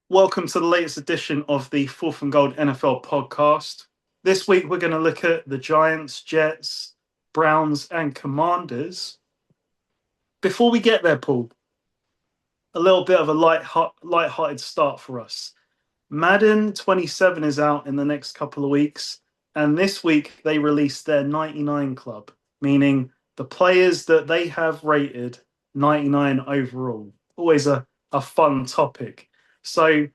Welcome to the latest edition of the Fourth and Gold NFL podcast. This week we're going to look at the Giants, Jets, Browns, and Commanders. Before we get there, Paul, a little bit of a light-hearted start for us. Madden 27 is out in the next couple of weeks, and this week they released their 99 club, meaning the players that they have rated 99 overall. Always a fun topic. So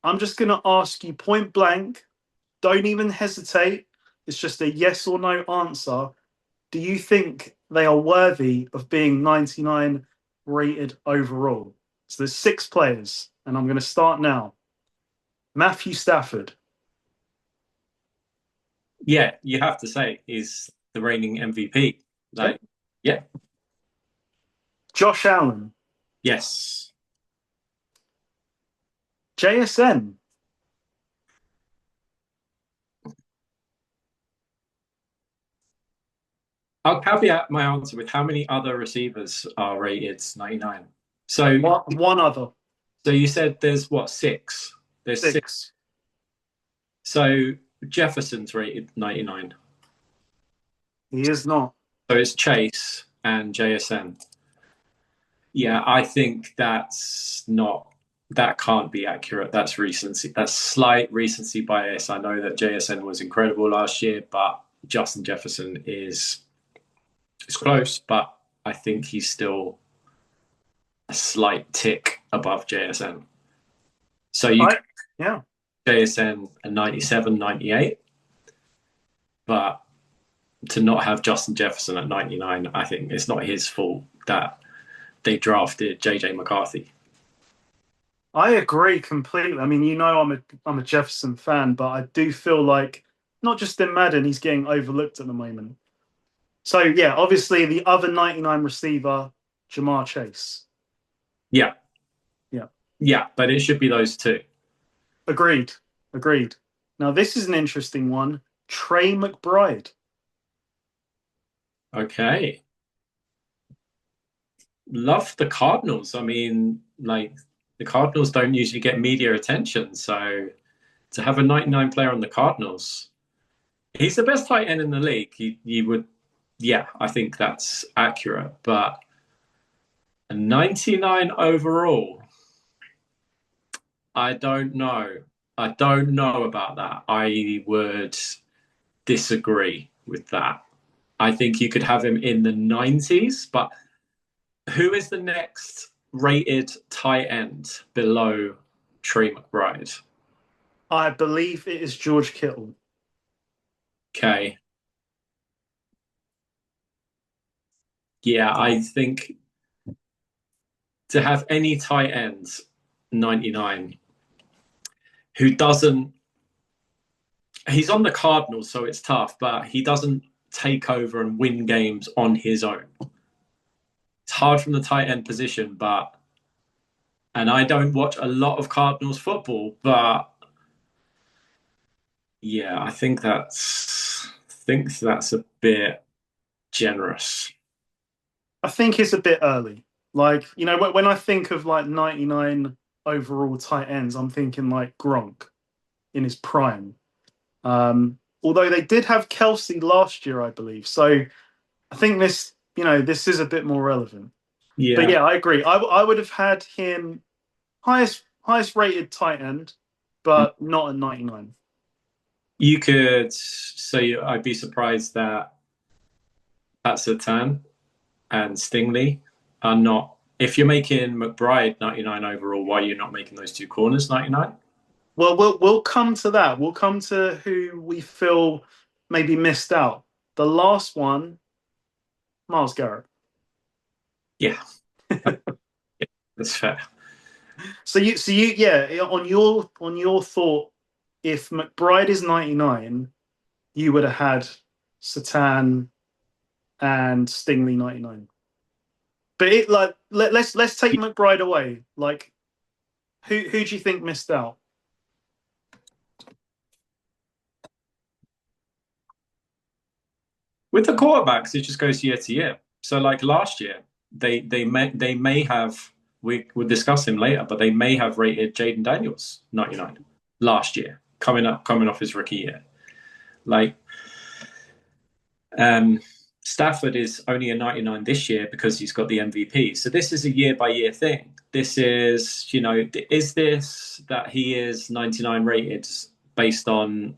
I'm just going to ask you point blank, don't even hesitate. It's just a yes or no answer. Do you think they are worthy of being 99 rated overall? So there's 6 players, and I'm going to start now. Matthew Stafford. Yeah, you have to say he's the reigning MVP. Yeah, Josh Allen. yes. JSN. I'll caveat my answer with how many other receivers are rated 99. So, One other. so you said there's what, six? There's six. 6. So Jefferson's rated 99. He is not. So it's Chase and JSN. Yeah, I think that can't be accurate. That's recency. That's slight recency bias. I know that JSN was incredible last year, but Justin Jefferson is close, but I think he's still a slight tick above JSN. So yeah. JSN a 97, 98, but to not have Justin Jefferson at 99, I think it's not his fault that they drafted JJ McCarthy. I agree completely. I mean, I'm a Jefferson fan, but I do feel like not just in Madden, he's getting overlooked at the moment. So yeah, obviously the other 99 receiver, Jamar Chase. Yeah. Yeah. Yeah, but it should be those two. Agreed. Now this is an interesting one. Trey McBride. Okay. Love the Cardinals. I mean, the Cardinals don't usually get media attention, so to have a 99 player on the Cardinals, he's the best tight end in the league. You would, yeah, I think that's accurate. But a 99 overall, I don't know. I don't know about that. I would disagree with that. I think you could have him in the 90s, but who is the next rated tight end below Trey McBride? I believe it is George Kittle. Okay. Yeah, I think to have any tight ends 99 who doesn't, he's on the Cardinals, so it's tough, but he doesn't take over and win games on his own. It's hard from the tight end position, and I don't watch a lot of Cardinals football, but yeah, I think that's a bit generous. I think it's a bit early. Like, when I think of like 99 overall tight ends, I'm thinking like Gronk in his prime. Although they did have Kelsey last year, I believe. So I think this is a bit more relevant. But Yeah, yeah, I agree. I would have had him highest rated tight end, but not at 99. you could. I'd be surprised that Pat Surtain and Stingley are not. If you're making McBride 99 overall, why are you not making those two corners 99? Well, we'll come to that. We'll come to who we feel maybe missed out. The last one, Myles Garrett. Yeah, that's fair. Yeah, on your thought, if McBride is 99, you would have had Satan and Stingley 99. But let's take McBride away. Like, who do you think missed out? With the quarterbacks, it just goes year to year. So like last year, they may have we'll discuss him later, but they may have rated Jayden Daniels 99 last year, coming off his rookie year. Like, Stafford is only a 99 this year because he's got the MVP. So this is a year by year thing. This is, is this that he is 99 rated based on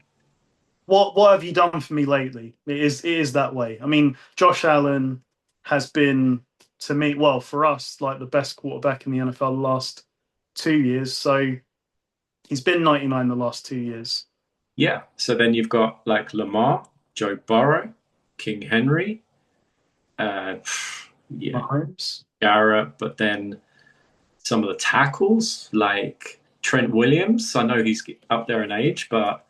what have you done for me lately? It is that way. I mean, Josh Allen has been, to me, well, for us, like the best quarterback in the NFL the last 2 years. So he's been 99 the last 2 years. Yeah. So then you've got like Lamar, Joe Burrow, King Henry, Mahomes, Garrett, but then some of the tackles like Trent Williams. I know he's up there in age, but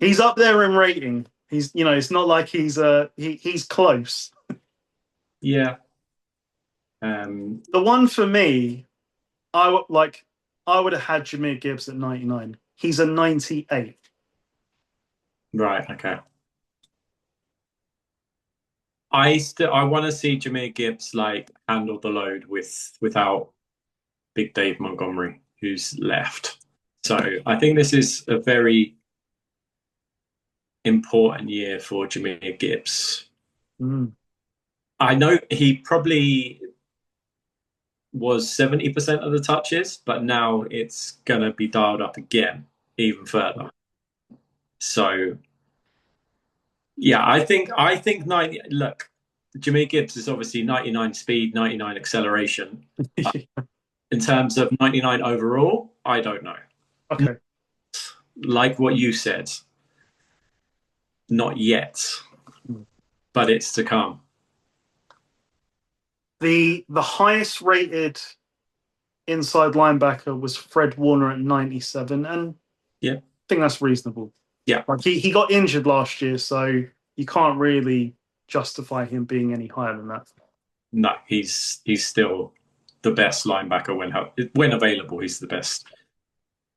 he's up there in rating. He's, it's not like he's close. Yeah. The one for me, I would have had Jahmyr Gibbs at 99. He's a 98. Right. Okay. I want to see Jahmyr Gibbs like handle the load without Big Dave Montgomery, who's left. So I think this is a very important year for Jahmyr Gibbs. I know he probably was 70% of the touches, but now it's going to be dialed up again, even further. So, yeah, I think 90. Look, Jahmyr Gibbs is obviously 99 speed, 99 acceleration. In terms of 99 overall, I don't know. Okay. Like what you said, not yet, but it's to come. The highest rated inside linebacker was Fred Warner at 97, and I think that's reasonable. Yeah, like he got injured last year, so you can't really justify him being any higher than that. No, he's still the best linebacker when available. He's the best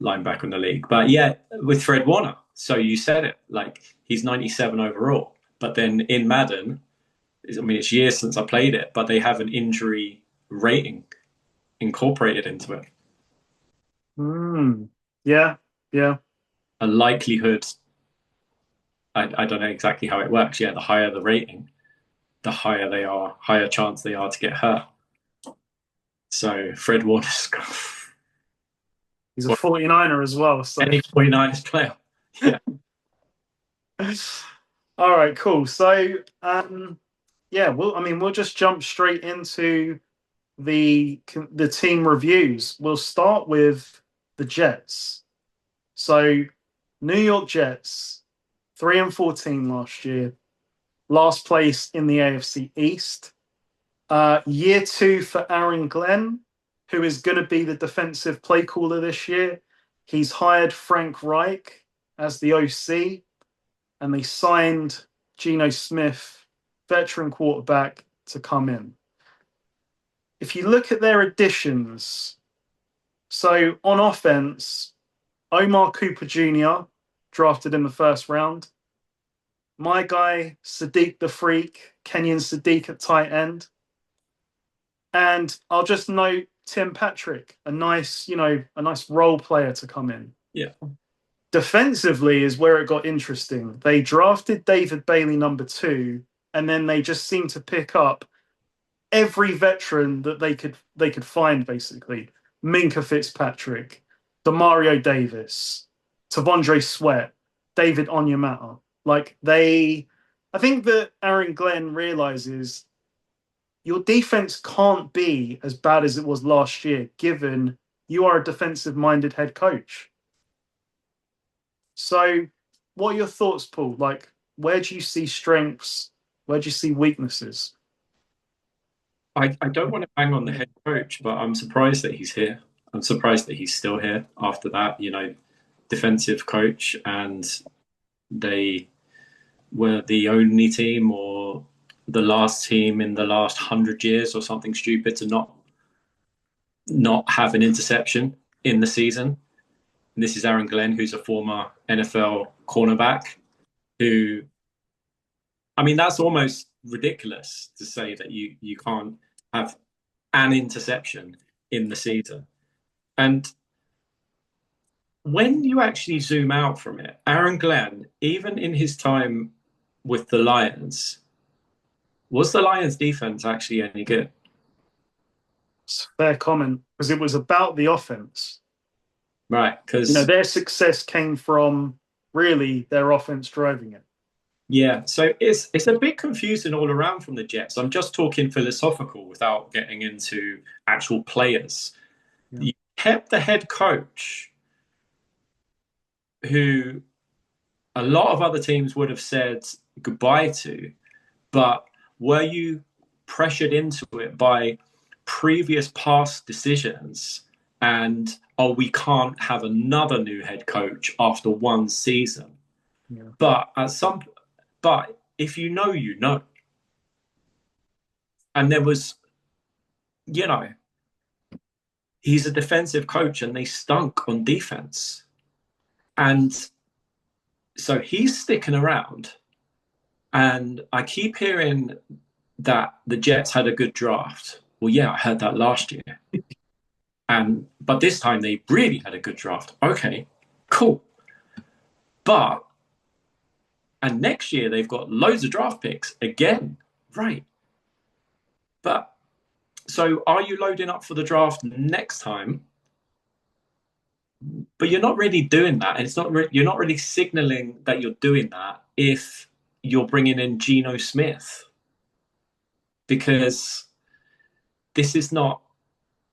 linebacker in the league. But yeah, with Fred Warner, so you said it, like he's 97 overall, but then in Madden, I mean, it's years since I played it, but they have an injury rating incorporated into it. Yeah. A likelihood. I don't know exactly how it works. Yeah, the higher the rating, the higher chance they are to get hurt. So Fred Warner's he's a 49er as well. So any 49ers player. Yeah. All right, cool. So we'll just jump straight into the team reviews. We'll start with the Jets. So New York Jets, 3-14 last year, last place in the AFC East. Year 2 for Aaron Glenn, who is going to be the defensive play caller this year. He's hired Frank Reich as the OC, and they signed Geno Smith, veteran quarterback, to come in. If you look at their additions, so on offense, Omar Cooper Jr., drafted in the first round. My guy, Sadiq the Freak, Kenyon Sadiq at tight end. And I'll just note Tim Patrick, a nice role player to come in. Yeah. Defensively is where it got interesting. They drafted David Bailey number 2, and then they just seemed to pick up every veteran that they could find, basically. Minka Fitzpatrick, Demario Davis, Tavondre Sweat, David Onyemata. I think that Aaron Glenn realizes your defense can't be as bad as it was last year, given you are a defensive-minded head coach. So what are your thoughts, Paul? Like, where do you see strengths? Where do you see weaknesses? I don't want to bang on the head coach, but I'm surprised that he's here. I'm surprised that he's still here after that, defensive coach, and they were the only team or the last team in the last 100 years or something stupid to not have an interception in the season. And this is Aaron Glenn, who's a former NFL cornerback, who, I mean, that's almost ridiculous to say that you can't have an interception in the season. And when you actually zoom out from it, Aaron Glenn, even in his time with the Lions, was the Lions defense actually any good? It's a fair comment because it was about the offense. Right, because their success came from really their offense driving it. yeah, so it's a bit confusing all around from the Jets. I'm just talking philosophical without getting into actual players. Yeah. You kept the head coach, who a lot of other teams would have said goodbye to, but were you pressured into it by previous past decisions and, oh, we can't have another new head coach after one season? Yeah. But if you know, you know. And there was, he's a defensive coach and they stunk on defense. And so he's sticking around. And I keep hearing that the Jets had a good draft. Well, yeah, I heard that last year. But this time they really had a good draft. Okay, cool. And next year they've got loads of draft picks again. Right. But so are you loading up for the draft next time? But you're not really doing that. And you're not really signaling that you're doing that if you're bringing in Geno Smith. Because it's not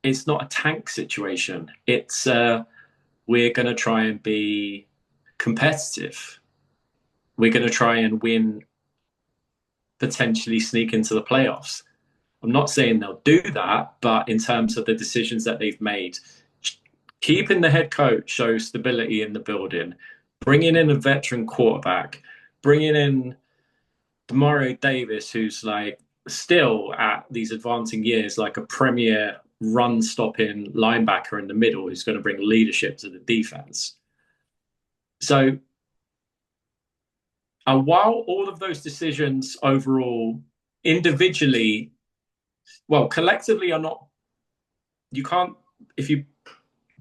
a tank situation. It's we're going to try and be competitive. We're going to try and win, potentially sneak into the playoffs. I'm not saying they'll do that, but in terms of the decisions that they've made, keeping the head coach shows stability in the building, bringing in a veteran quarterback, bringing in Demario Davis, who's like still at these advancing years, like a premier run-stopping linebacker in the middle who's going to bring leadership to the defense. So while all of those decisions overall individually, well, collectively are not, you can't, if you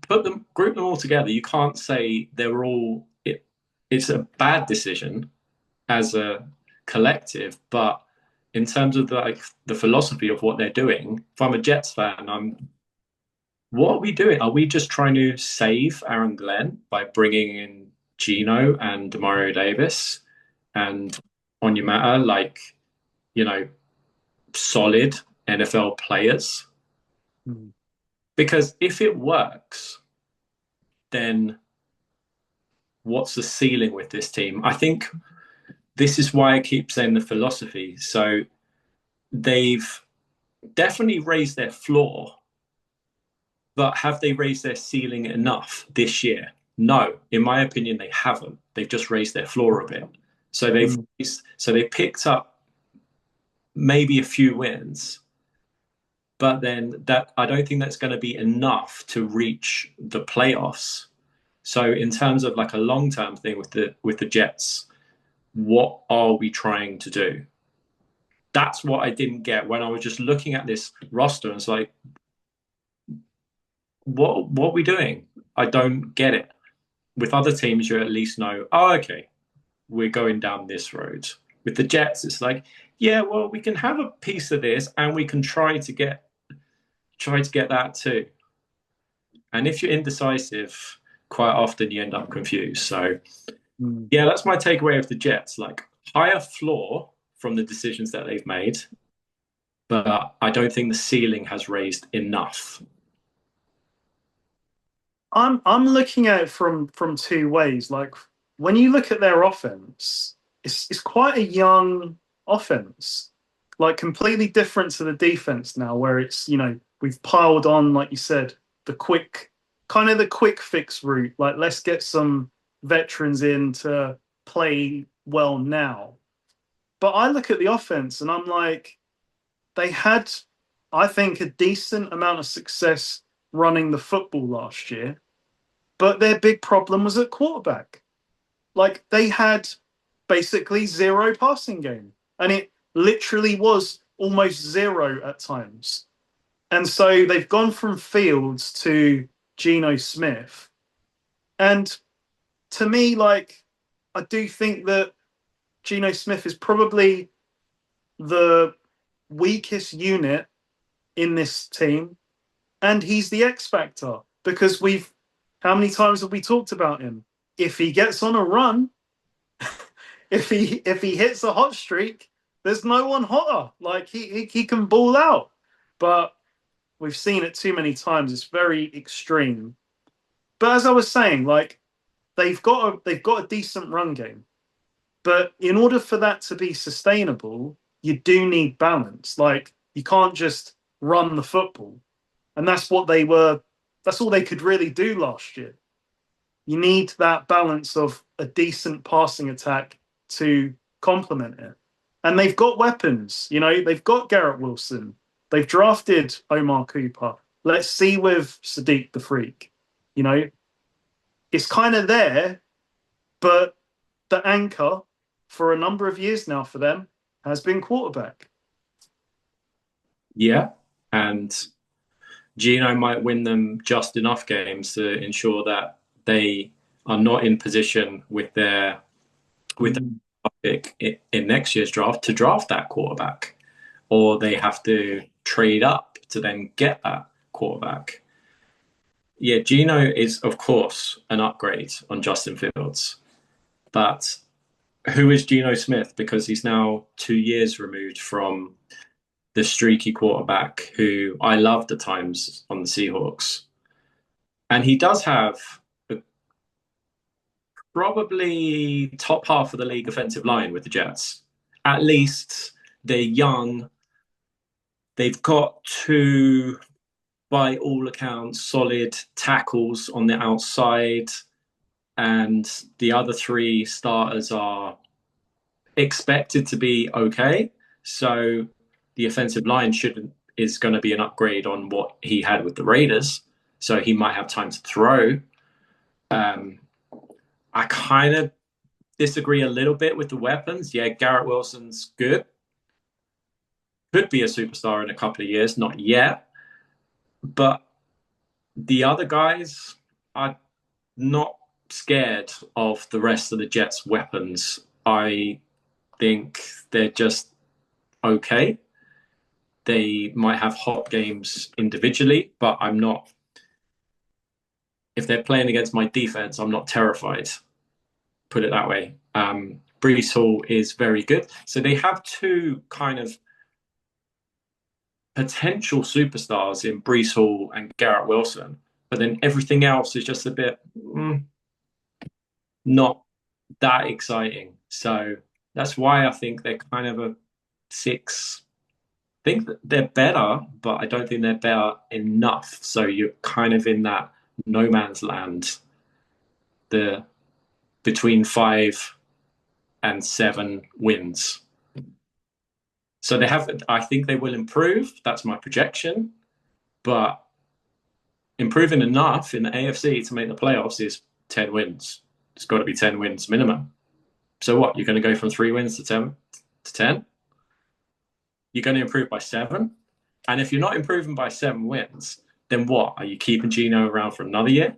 group them all together, you can't say it's a bad decision as a collective, but in terms of the philosophy of what they're doing, if I'm a Jets fan, what are we doing? Are we just trying to save Aaron Glenn by bringing in Geno and Demario Davis and Onyemata, solid NFL players? Mm. Because if it works, then what's the ceiling with this team? I think this is why I keep saying the philosophy. So they've definitely raised their floor, but have they raised their ceiling enough this year? No, in my opinion, they haven't. They've just raised their floor a bit. So they picked up maybe a few wins, but then I don't think that's going to be enough to reach the playoffs. So in terms of like a long-term thing with the Jets, what are we trying to do? That's what I didn't get when I was just looking at this roster, and it's like, what are we doing? I don't get it. With other teams, you at least know, oh, okay, we're going down this road. With the Jets, it's like, yeah, well, we can have a piece of this and we can try to get that too. And if you're indecisive, quite often you end up confused. So yeah, that's my takeaway of the Jets. Like, higher floor from the decisions that they've made, but I don't think the ceiling has raised enough. I'm looking at it from two ways. Like, when you look at their offense, it's quite a young offense, like completely different to the defense now, where it's, we've piled on, like you said, the quick fix route. Like, let's get some veterans in to play well now. But I look at the offense and I'm like, they had, I think, a decent amount of success running the football last year, but their big problem was at quarterback. Like, they had basically zero passing game, and it literally was almost zero at times. And so they've gone from Fields to Geno Smith. And to me, like, I do think that Geno Smith is probably the weakest unit in this team. And he's the X factor because how many times have we talked about him? If he gets on a run, if he hits a hot streak, there's no one hotter. Like he can ball out. But we've seen it too many times. It's very extreme. But as I was saying, like they've got a decent run game. But in order for that to be sustainable, you do need balance. Like you can't just run the football. And that's all they could really do last year. You need that balance of a decent passing attack to complement it. And they've got weapons, they've got Garrett Wilson. They've drafted Omar Cooper. Let's see with Sadiq the Freak. It's kind of there, but the anchor for a number of years now for them has been quarterback. Yeah, and Geno might win them just enough games to ensure that they are not in position with the pick in next year's draft to draft that quarterback, or they have to trade up to then get that quarterback. Yeah, Geno is, of course, an upgrade on Justin Fields. But who is Geno Smith? Because he's now 2 years removed from the streaky quarterback who I loved at times on the Seahawks. And he does have probably top half of the league offensive line with the Jets. At least they're young. They've got two, by all accounts, solid tackles on the outside. And the other three starters are expected to be okay. So the offensive line is going to be an upgrade on what he had with the Raiders. So he might have time to throw. I kind of disagree a little bit with the weapons. Yeah, Garrett Wilson's good. Could be a superstar in a couple of years, not yet. But the other guys are not scared of the rest of the Jets' weapons. I think they're just okay. They might have hot games individually, but I'm not. If they're playing against my defense, I'm not terrified. Put it that way. Breece Hall is very good. So they have two kind of potential superstars in Breece Hall and Garrett Wilson, but then everything else is just a bit not that exciting. So that's why I think they're kind of a 6. I think that they're better, but I don't think they're better enough. So you're kind of in that no man's land, the between 5 and 7 wins. So I think they will improve. That's my projection. But improving enough in the AFC to make the playoffs is 10 wins. It's got to be 10 wins minimum. So what? You're going to go from 3 wins to 10? You're going to improve by 7? And if you're not improving by 7 wins, then what? Are you keeping Geno around for another year?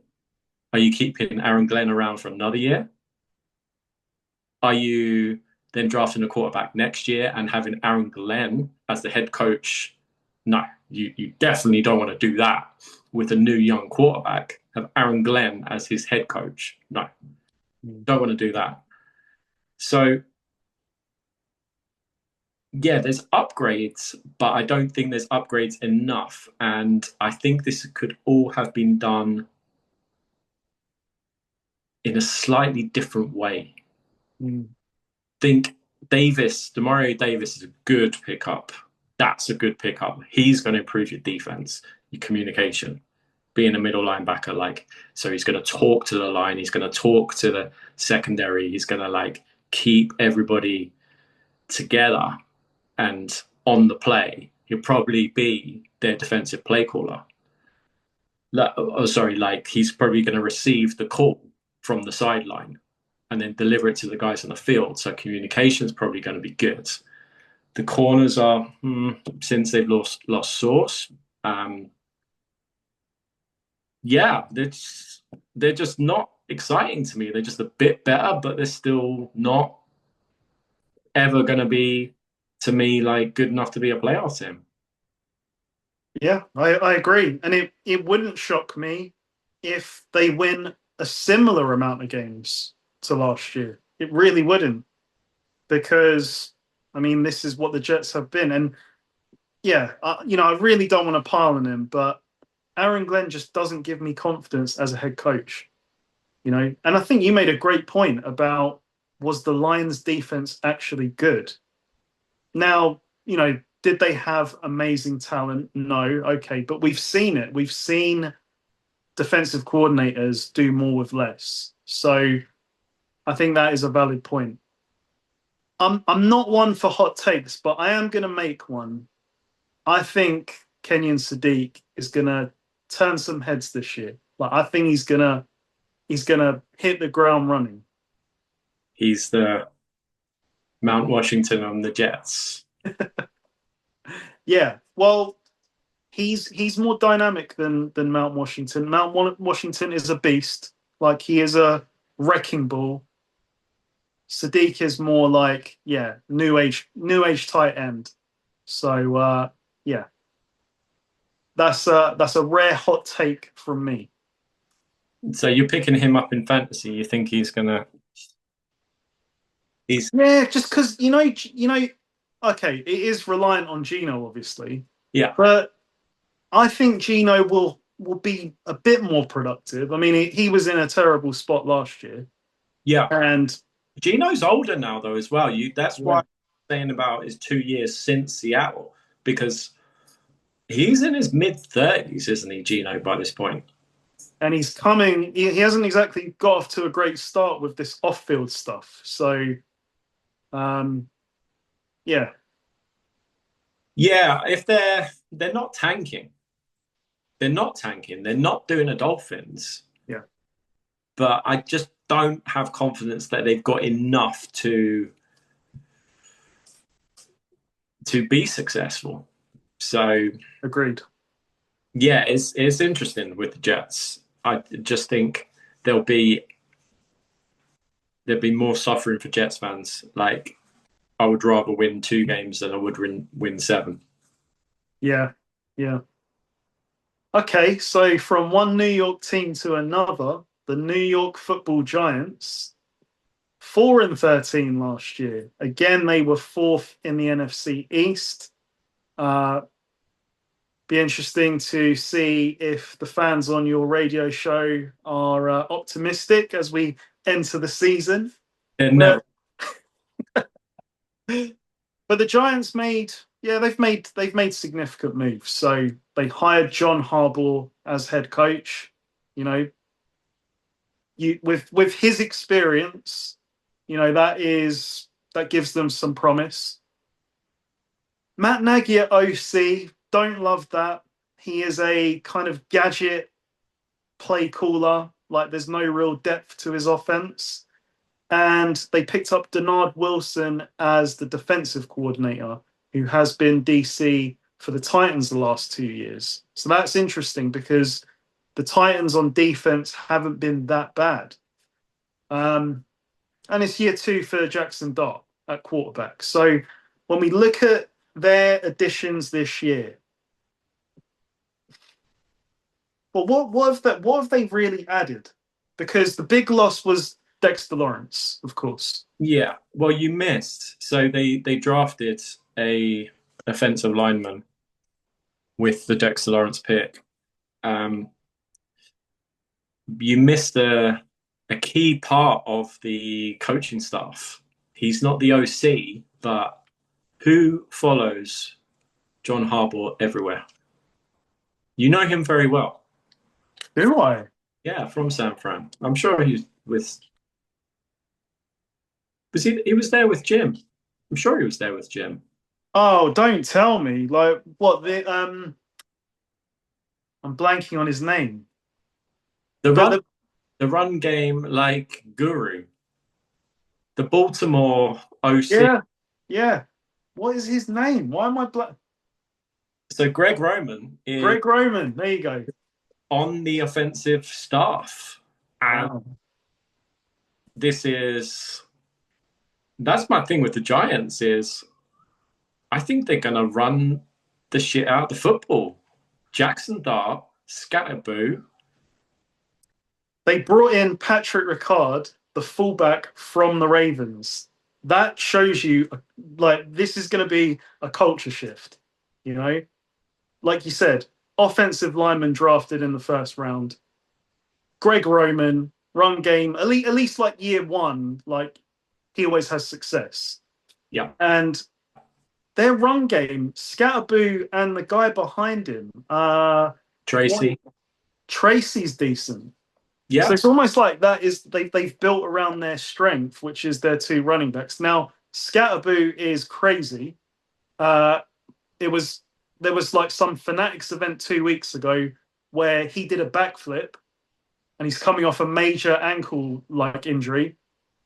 Are you keeping Aaron Glenn around for another year? Are you then drafting a quarterback next year and having Aaron Glenn as the head coach? No, you definitely don't want to do that with a new young quarterback. Have Aaron Glenn as his head coach. No, don't want to do that. So, yeah, there's upgrades, but I don't think there's upgrades enough. And I think this could all have been done in a slightly different way. Think Demario Davis is a good pickup. That's a good pickup. He's going to improve your defense, your communication, being a middle linebacker. So he's going to talk to the line. He's going to talk to the secondary. He's going to keep everybody together and on the play. He'll probably be their defensive play caller. He's probably going to receive the call from the sideline and then deliver it to the guys on the field. So communication is probably going to be good. The corners are, since they've lost Sauce, Um, yeah, they're just not exciting to me. They're just a bit better, but they're still not ever going to be, to me, like good enough to be a playoff team. Yeah, I agree. And it wouldn't shock me if they win a similar amount of games to last year. It really wouldn't. Because, I mean, this is what the Jets have been. And yeah, I really don't want to pile on him, but Aaron Glenn just doesn't give me confidence as a head coach. And I think you made a great point about, was the Lions defense actually good? Now, did they have amazing talent? No. Okay. But we've seen it. We've seen defensive coordinators do more with less. So I think that is a valid point. I'm not one for hot takes, but I am going to make one. I think Kenyon Sadiq is going to turn some heads this year. Like, I think he's gonna hit the ground running. He's the Mount Washington on the Jets. Yeah, well, he's more dynamic than Mount Washington. Mount Washington is a beast. Like, he is a wrecking ball. Sadiq is more like, yeah, new age tight end. So yeah, that's a rare hot take from me. So you're picking him up in fantasy. You think he's gonna? He's Yeah, just because okay, it is reliant on Gino, obviously, yeah, but I think Gino will be a bit more productive. I mean, he was in a terrible spot last year, yeah. and Gino's older now though as well. That's why yeah, I'm saying about his 2 years since Seattle because he's in his mid-30s, isn't he, Gino, by this point? and he's coming. He hasn't exactly got off to a great start with this off-field stuff. So, um, yeah, Yeah, if they're not tanking, they're not tanking. They're not doing a Dolphins, yeah, but I just don't have confidence that they've got enough to be successful. So agreed. yeah, it's interesting with the Jets. I just think there'll be more suffering for Jets fans. Like I would rather win 2 games than I would win 7. Yeah, yeah. Okay, so from one New York team to another, the New York Football Giants, 4-13 last year. Again, they were fourth in the NFC East. Uh, be interesting to see if the fans on your radio show are optimistic as we enter the season. They're But never. but the Giants they've made significant moves. So they hired John Harbaugh as head coach. You know, with his experience, that gives them some promise. Matt Nagy at OC, don't love that. He is a kind of gadget play caller. Like, there's no real depth to his offense. And they picked up Denard Wilson as the defensive coordinator, who has been DC for the Titans the last 2 years. So that's interesting because the Titans on defense haven't been that bad. And it's year 2 for Jackson Dart at quarterback. So when we look at their additions this year, well, what have they really added? Because the big loss was Dexter Lawrence, of course. Yeah, well, you missed. So they drafted a offensive lineman with the Dexter Lawrence pick. Um, you missed a key part of the coaching staff. He's not the OC, but who follows John Harbaugh everywhere? You know him very well. Do I? Yeah, from San Fran. I'm sure he's with. Was he? He was there with Jim. I'm sure he was there with Jim. Oh, don't tell me. Like, what the I'm blanking on his name. The The, run, the the run game, like guru. The Baltimore OC. yeah, yeah. What is his name? Why am I blank? So Greg Roman is Greg Roman, there you go. on the offensive staff. And Wow. this is that's my thing with the Giants is I think they're gonna run the shit out of the football. Jackson Dart, Scatterboo. They brought in Patrick Ricard, the fullback from the Ravens. That shows you, like, this is going to be a culture shift. You know, like you said, offensive lineman drafted in the first round. Greg Roman, run game, at least like year one, like he always has success. Yeah. And their run game, Scatterboo and the guy behind him, Tracy. Tracy's decent. Yeah. So it's almost like that is they've built around their strength, which is their two running backs. Now Scatterboo is crazy. Uh, it was there was like some Fanatics event 2 weeks ago where he did a backflip, and he's coming off a major ankle like injury,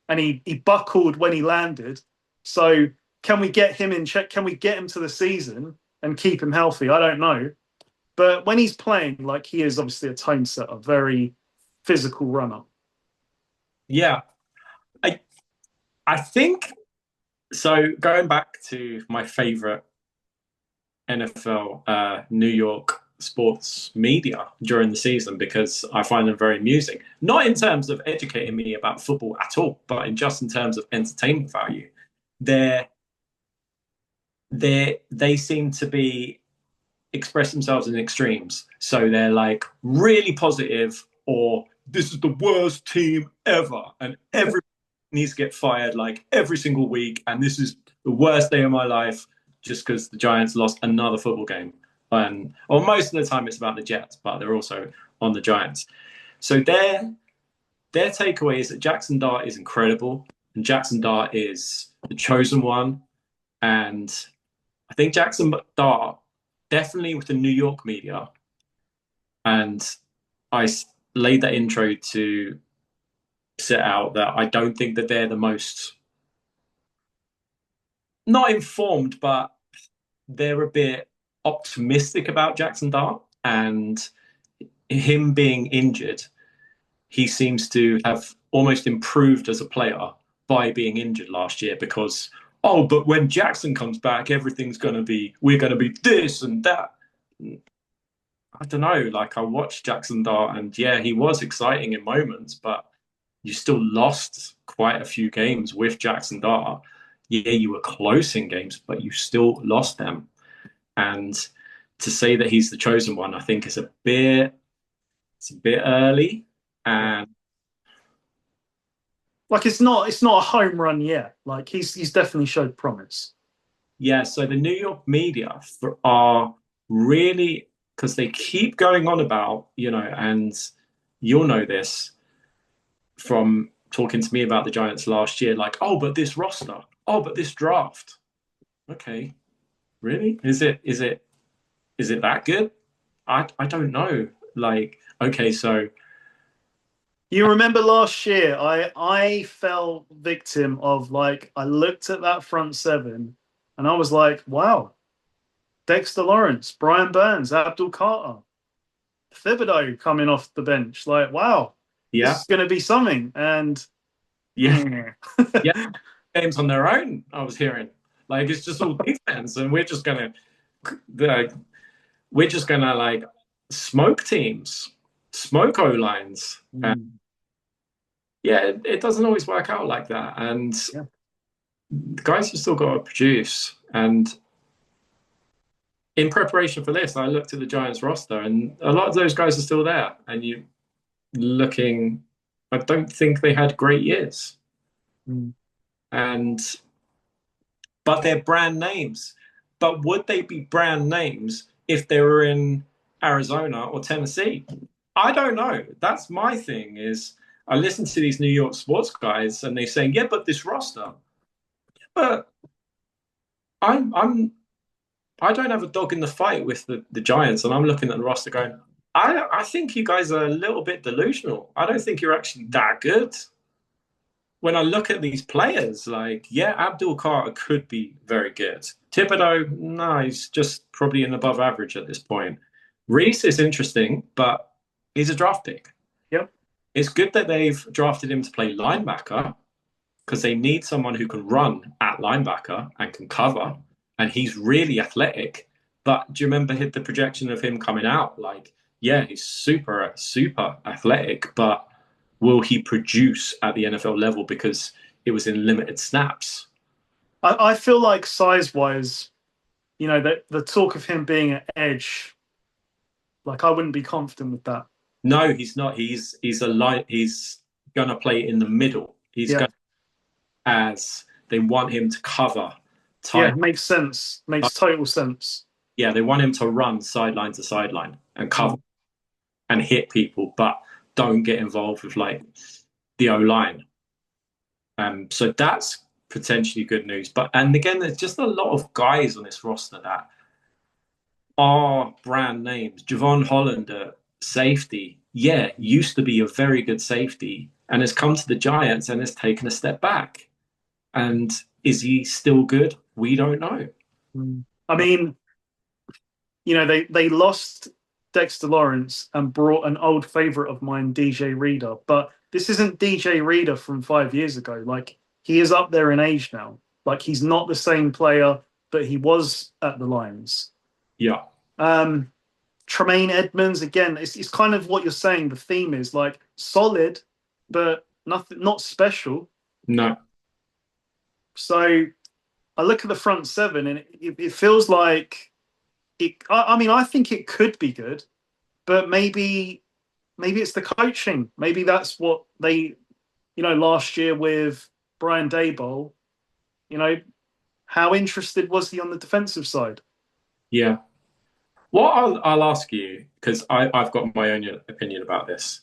and he buckled when he landed. So can we get him in check? Can we get him to the season and keep him healthy? I don't know, but when he's playing, like he is obviously a tone setter, very physical runner. Yeah. I think so. Going back to my favorite NFL New York sports media during the season because I find them very amusing. Not in terms of educating me about football at all, but in terms of entertainment value. They seem to be express themselves in extremes. So they're like really positive, or this is the worst team ever, and everyone needs to get fired like every single week, and this is the worst day of my life just because the Giants lost another football game. Or most of the time it's about the Jets, but they're also on the Giants. So their takeaway is that Jackson Dart is incredible, and Jackson Dart is the chosen one. And I think Jackson Dart, definitely with the New York media, and I laid that intro to set out that I don't think that they're the most, not informed, but they're a bit optimistic about Jackson Dart and him being injured. He seems to have almost improved as a player by being injured last year because, oh, but when Jackson comes back, we're going to be this and that. I don't know. Like I watched Jackson Dart, and yeah, he was exciting in moments, but you still lost quite a few games with Jackson Dart. Yeah, you were close in games, but you still lost them. And to say that he's the chosen one, I think is a bit early. And like it's not a home run yet. Like he's definitely showed promise. yeah, so the New York media are really, because they keep going on about, and you'll know this from talking to me about the Giants last year, like, oh, but this roster, oh, but this draft. Okay, really? Is it that good? I don't know. Like, okay, so You remember last year, I fell victim of, like, I looked at that front seven and I was like, wow, Dexter Lawrence, Brian Burns, Abdul Carter, Thibodeau coming off the bench. Like, wow, this yeah, is going to be something. And yeah, yeah, games on their own. I was hearing like it's just all defense, and we're just gonna like smoke teams, smoke O lines. Yeah, it doesn't always work out like that, and yeah. the guys have still got to produce. And in preparation for this, I looked at the Giants roster, and a lot of those guys are still there. And you looking, I don't think they had great years, and but they're brand names. But would they be brand names if they were in Arizona or Tennessee? I don't know. That's my thing. Is I listen to these New York sports guys, and they say, "Yeah, but this roster." But I'm I don't have a dog in the fight with the Giants, and I'm looking at the roster going, I think you guys are a little bit delusional. I don't think you're actually that good. When I look at these players, like, yeah, Abdul Carter could be very good. Thibodeau, no, he's just probably an above average at this point. Reese is interesting, but he's a draft pick. Yep. It's good that they've drafted him to play linebacker because they need someone who can run at linebacker and can cover. And he's really athletic. But do you remember the projection of him coming out? Like, yeah, he's super, super athletic, but will he produce at the NFL level because it was in limited snaps? I feel like size-wise, the talk of him being an edge, like I wouldn't be confident with that. No, he's not. He's gonna play in the middle. He's going as they want him to cover tight. Yeah, makes sense. Makes total sense. Yeah, they want him to run sideline to sideline and cover and hit people, but don't get involved with like the O-line. So that's potentially good news. And again, there's just a lot of guys on this roster that are brand names. Javon Holland, safety, used to be a very good safety and has come to the Giants and has taken a step back. And is he still good? We don't know. I mean, they lost Dexter Lawrence and brought an old favorite of mine, DJ Reader. But this isn't DJ Reader from 5 years ago. Like, he is up there in age now. Like, he's not the same player that he was at the Lions. Yeah. Tremaine Edmonds, again, it's kind of what you're saying. The theme is like solid, but not special. No. So I look at the front seven and it feels like I think it could be good, but maybe it's the coaching. Maybe that's what they, last year with Brian Daboll, how interested was he on the defensive side? Yeah. Well, I'll ask you, because I've got my own opinion about this,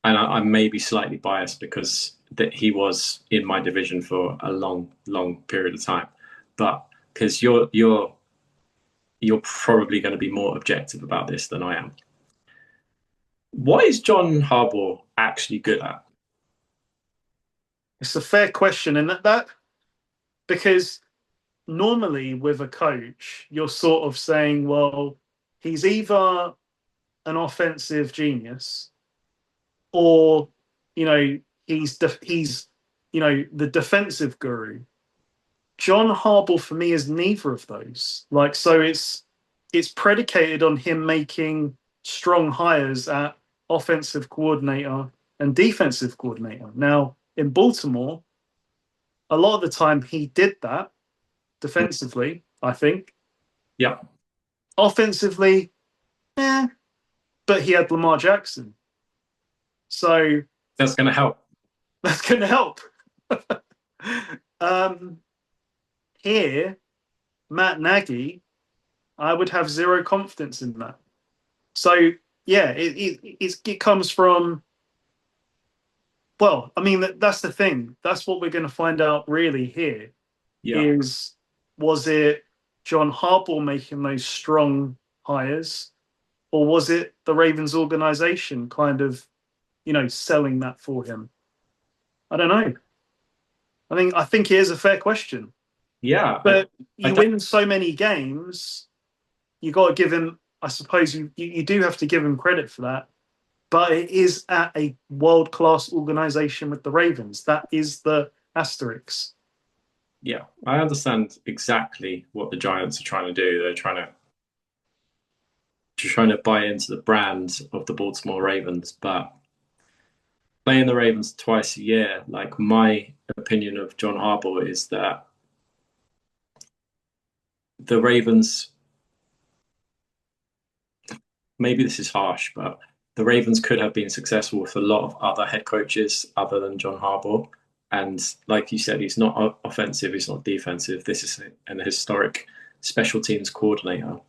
and I may be slightly biased because that he was in my division for a long, long period of time, but because you're probably going to be more objective about this than I am. What is John Harbaugh actually good at? It's a fair question, and that because normally with a coach, you're sort of saying, well, he's either an offensive genius or, he's the defensive guru. John Harbaugh for me is neither of those. Like, so it's predicated on him making strong hires at offensive coordinator and defensive coordinator. Now, in Baltimore, a lot of the time he did that defensively, I think. Yeah. Offensively, but he had Lamar Jackson. So that's going to help. That's going to help. Here, Matt Nagy, I would have zero confidence in that. So, yeah, it comes from, well, I mean, that's the thing. That's what we're going to find out really here. Yeah. Was it John Harbaugh making those strong hires, or was it the Ravens organization kind of, selling that for him? I don't know. I think it is a fair question. Yeah. But you win so many games, you got to give him, I suppose you do have to give him credit for that. But it is at a world-class organization with the Ravens. That is the asterisk. Yeah, I understand exactly what the Giants are trying to do. They're trying to buy into the brand of the Baltimore Ravens, but playing the Ravens twice a year, like, my opinion of John Harbaugh is that the Ravens, maybe this is harsh, but the Ravens could have been successful with a lot of other head coaches other than John Harbaugh. And like you said, he's not offensive, he's not defensive. This is an historic special teams coordinator.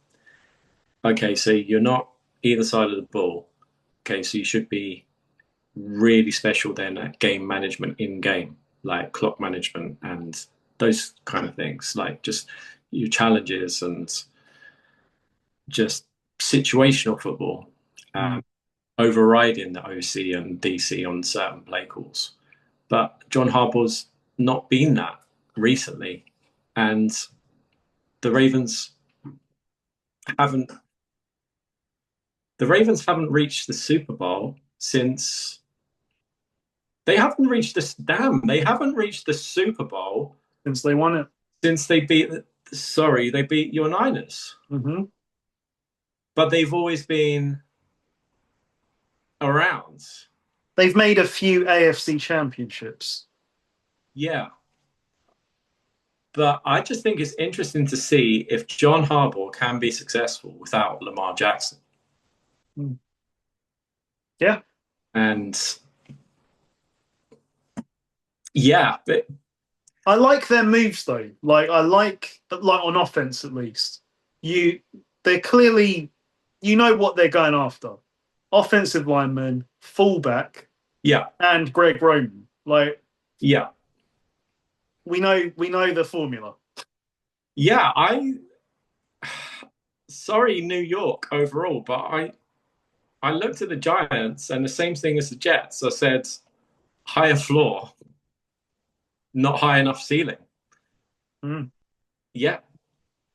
Okay, so you're not either side of the ball. Okay, so you should be really special then at game management in game, like clock management and those kind of things, like just your challenges and just situational football, overriding the OC and DC on certain play calls. But John Harbaugh's not been that recently, and the Ravens haven't reached the Super Bowl since they haven't reached this. Damn, they haven't reached the Super Bowl since they won it. Since they beat. Sorry, they beat your Niners. Mm-hmm. But they've always been around. They've made a few AFC championships. Yeah. But I just think it's interesting to see if John Harbaugh can be successful without Lamar Jackson. Yeah. And yeah, but I like their moves though. Like I like on offense at least. They're clearly, you know what they're going after. Offensive lineman, fullback, yeah, and Greg Roman. Like, yeah, we know the formula. Yeah, sorry, New York overall, but I looked at the Giants and the same thing as the Jets. I said higher floor, not high enough ceiling. Mm. Yeah,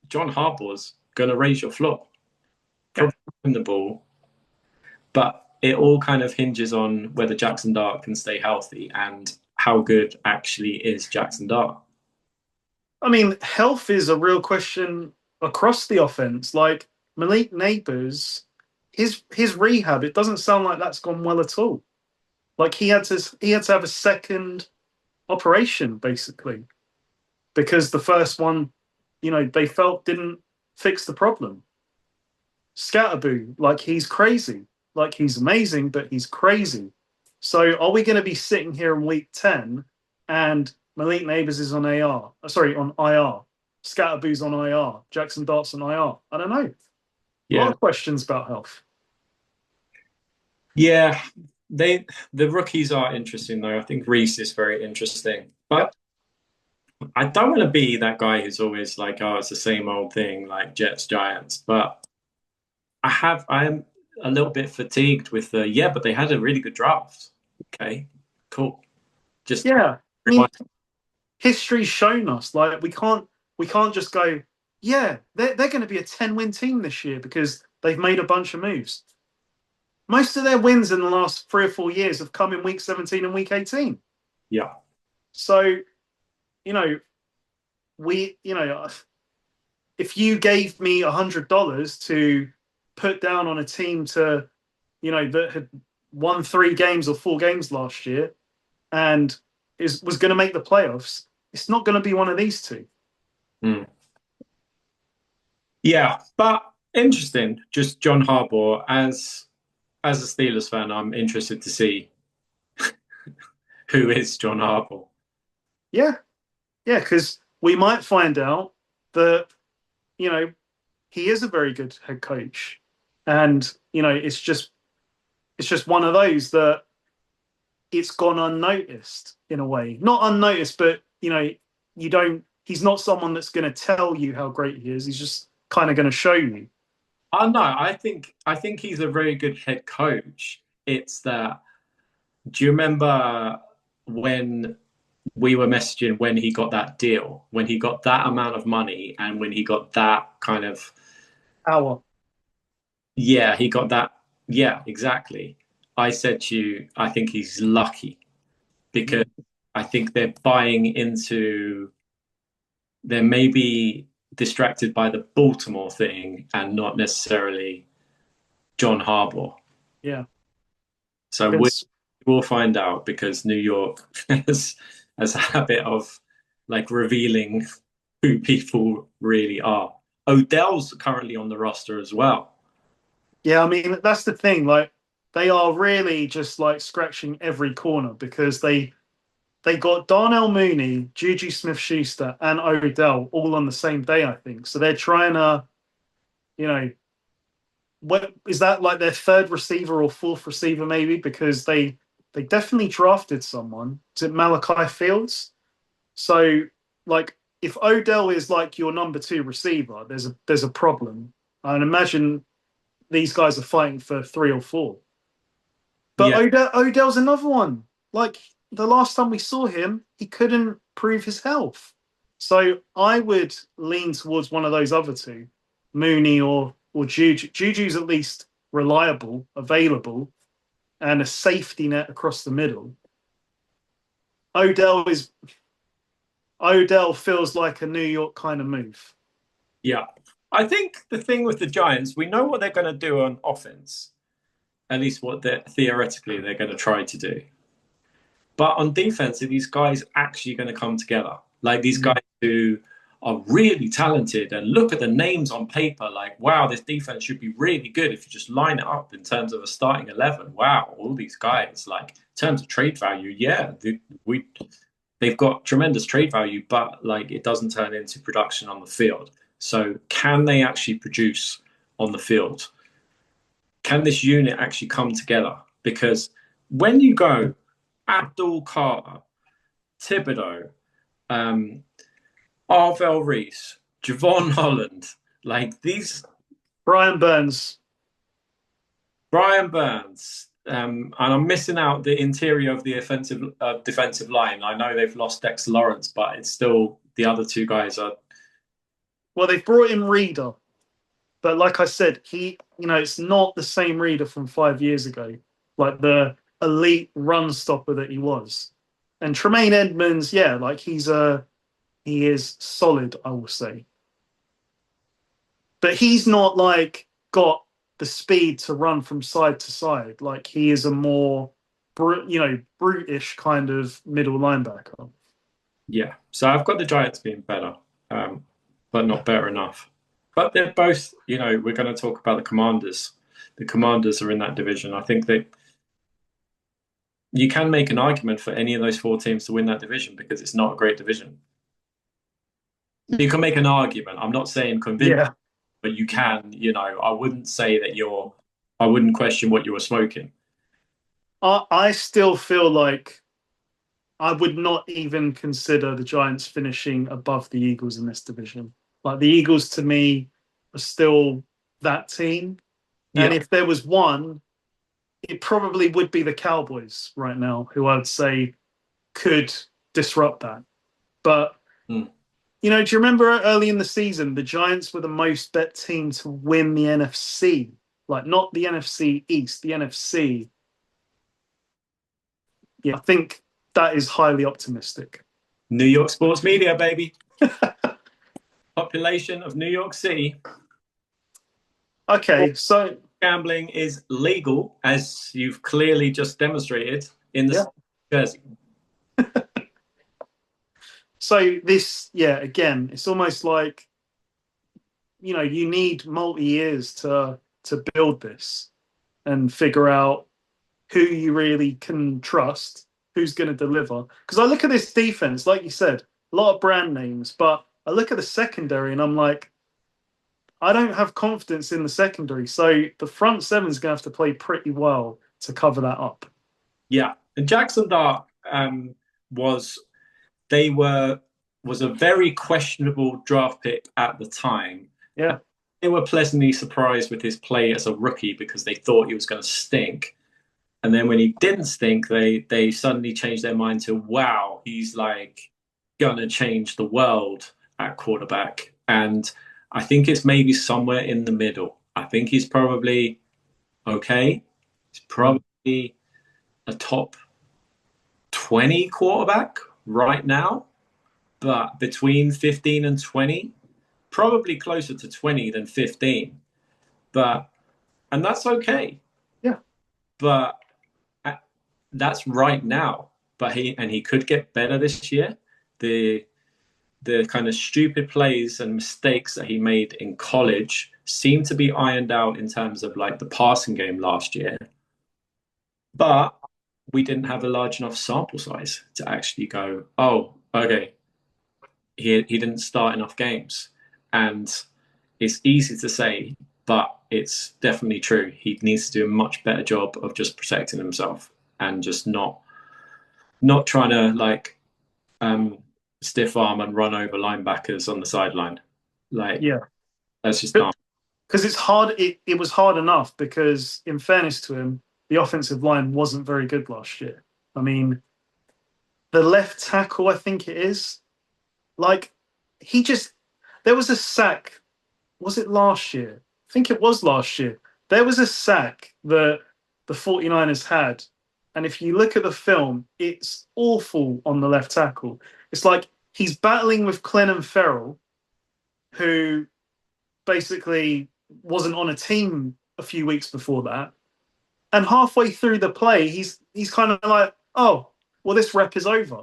John Harbaugh's going to raise your floor. Yeah. Probably the ball, but it all kind of hinges on whether Jackson Dart can stay healthy and how good actually is Jackson Dart. I mean, health is a real question across the offense. Like Malik Neighbors, his rehab, it doesn't sound like that's gone well at all. Like he had to have a second operation basically because the first one, they felt didn't fix the problem. Scatterboo, like he's crazy. Like he's amazing, but he's crazy. So are we going to be sitting here in week 10 and Malik Neighbors is on AR? Sorry, on IR. Scatterboo's on IR. Jackson Dart's on IR. I don't know. Yeah. A lot of questions about health. Yeah, the rookies are interesting though. I think Reese is very interesting, but I don't want to be that guy who's always like, oh, it's the same old thing, like Jets, Giants. But I am a little bit fatigued with but they had a really good draft. Okay, cool. Just I mean, history's shown us like we can't just go, they're going to be a 10-win team this year because they've made a bunch of moves. Most of their wins in the last 3 or 4 years have come in week 17 and week 18. Yeah. So, if you gave me $100 to put down on a team that had won 3 games or 4 games last year and was going to make the playoffs, it's not going to be one of these two. Yeah, but interesting. Just John Harbaugh as a Steelers fan, I'm interested to see who is John Harbaugh. Yeah, because we might find out that he is a very good head coach, and it's just one of those that it's gone unnoticed in a way. Not unnoticed, but he's not someone that's going to tell you how great he is. He's just kind of going to show you. Oh no, I think he's a very good head coach. It's that. Do you remember when we were messaging when he got that deal, when he got that amount of money, and when he got that kind of hour? Yeah, he got that. Yeah, exactly. I said to you, I think he's lucky because I think they're buying into. They're maybe distracted by the Baltimore thing and not necessarily John Harbaugh. Yeah. So we'll find out because New York has a habit of like revealing who people really are. Odell's currently on the roster as well. Yeah, I mean, that's the thing. Like, they are really just like scratching every corner because they got Darnell Mooney, Juju Smith-Schuster, and Odell all on the same day, I think. So they're trying to, what is that, like their third receiver or fourth receiver maybe? Because they definitely drafted someone. Is it Malachi Fields? So, like, if Odell is like your number 2 receiver, there's a problem. I'd imagine these guys are fighting for 3 or 4. But yeah. Odell's another one. Like, the last time we saw him, he couldn't prove his health. So I would lean towards one of those other two, Mooney or Juju. Juju's at least reliable, available, and a safety net across the middle. Odell feels like a New York kind of move. Yeah. I think the thing with the Giants, we know what they're going to do on offense, at least what they're theoretically they're going to try to do. But on defense, are these guys actually going to come together? Like these guys who are really talented and look at the names on paper, like, wow, this defense should be really good if you just line it up in terms of a starting 11. Wow, all these guys, like, in terms of trade value, yeah, they've got tremendous trade value, but like it doesn't turn into production on the field. So can they actually produce on the field? Can this unit actually come together? Because when you go Abdul Carter, Thibodeau, Arvell Reese, Javon Holland, like these. Brian Burns. And I'm missing out the interior of the defensive line. I know they've lost Dexter Lawrence, but it's still the other two guys are. Well, they've brought in Reader, but like I said, it's not the same Reader from 5 years ago, like the elite run stopper that he was. And Tremaine Edmonds, yeah, like he is solid, I will say. But he's not like got the speed to run from side to side. Like he is a more, brutish kind of middle linebacker. Yeah. So I've got the Giants being better, but not better enough. But they're both, we're going to talk about the Commanders. The Commanders are in that division. I think that you can make an argument for any of those four teams to win that division because it's not a great division. You can make an argument. I'm not saying convince, but you can, I wouldn't say that I wouldn't question what you were smoking. I still feel like I would not even consider the Giants finishing above the Eagles in this division. Like the Eagles to me are still that team. And if there was one, it probably would be the Cowboys right now, who I'd say could disrupt that. But, do you remember early in the season, the Giants were the most bet team to win the NFC? Like, not the NFC East, the NFC. Yeah, I think that is highly optimistic. New York sports media, baby. Population of New York City. Okay, so gambling is legal, as you've clearly just demonstrated in the Jersey. So this, again, it's almost like, you need multi-years to build this and figure out who you really can trust, who's going to deliver. Because I look at this defense, like you said, a lot of brand names, but I look at the secondary and I'm like, I don't have confidence in the secondary. So the front seven is going to have to play pretty well to cover that up. Yeah. And Jackson Dart was a very questionable draft pick at the time. Yeah. They were pleasantly surprised with his play as a rookie because they thought he was going to stink. And then when he didn't stink, they suddenly changed their mind to, wow, he's like going to change the world at quarterback. And I think it's maybe somewhere in the middle. I think he's probably okay. He's probably a top 20 quarterback right now, but between 15 and 20, probably closer to 20 than 15. And that's okay. Yeah. But that's right now. But he could get better this year. The kind of stupid plays and mistakes that he made in college seem to be ironed out in terms of like the passing game last year. But we didn't have a large enough sample size to actually go, oh, okay, he didn't start enough games. And it's easy to say, but it's definitely true. He needs to do a much better job of just protecting himself and just not trying to like stiff arm and run over linebackers on the sideline. Like, that's just dumb. Because it's hard. It was hard enough because, in fairness to him, the offensive line wasn't very good last year. I mean, the left tackle, I think it is, like, he just, there was a sack. Was it last year? I think it was last year. There was a sack that the 49ers had. And if you look at the film, it's awful on the left tackle. It's like he's battling with Clennon Ferrell, who basically wasn't on a team a few weeks before that. And halfway through the play, he's kind of like, oh, well, this rep is over.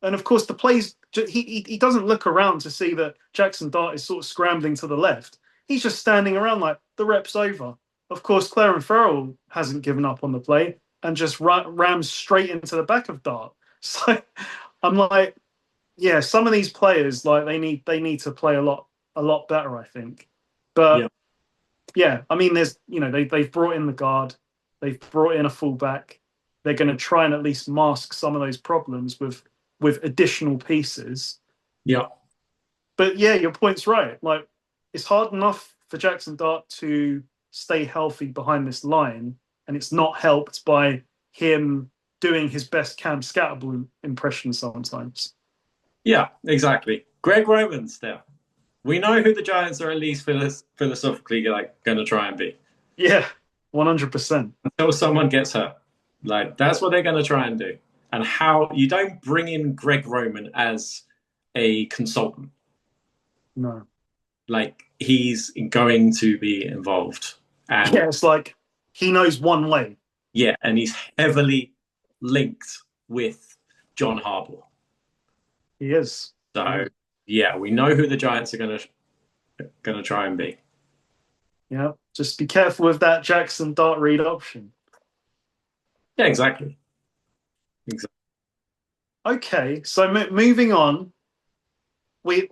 And of course, the plays, he doesn't look around to see that Jackson Dart is sort of scrambling to the left. He's just standing around like, the rep's over. Of course, Clarence Farrell hasn't given up on the play and just rams straight into the back of Dart. So I'm like, yeah, some of these players, like they need to play a lot better, I think. But yeah, I mean, there's, they've brought in the guard, they've brought in a fullback. They're going to try and at least mask some of those problems with additional pieces. Yeah. But yeah, your point's right. Like, it's hard enough for Jackson Dart to stay healthy behind this line, and it's not helped by him doing his best Cam Scatterbull impression sometimes. Yeah, exactly. Greg Roman's there. We know who the Giants are at least philosophically going to try and be. Yeah, 100%. Until someone gets hurt. Like, that's what they're going to try and do. And how you don't bring in Greg Roman as a consultant. No. Like, he's going to be involved. And yeah, it's like he knows one way. Yeah, and he's heavily linked with John Harbaugh. He is. So, yeah, we know who the Giants are going to try and be. Yeah, just be careful with that Jackson Dart read option. Yeah, exactly. Okay, so moving on. We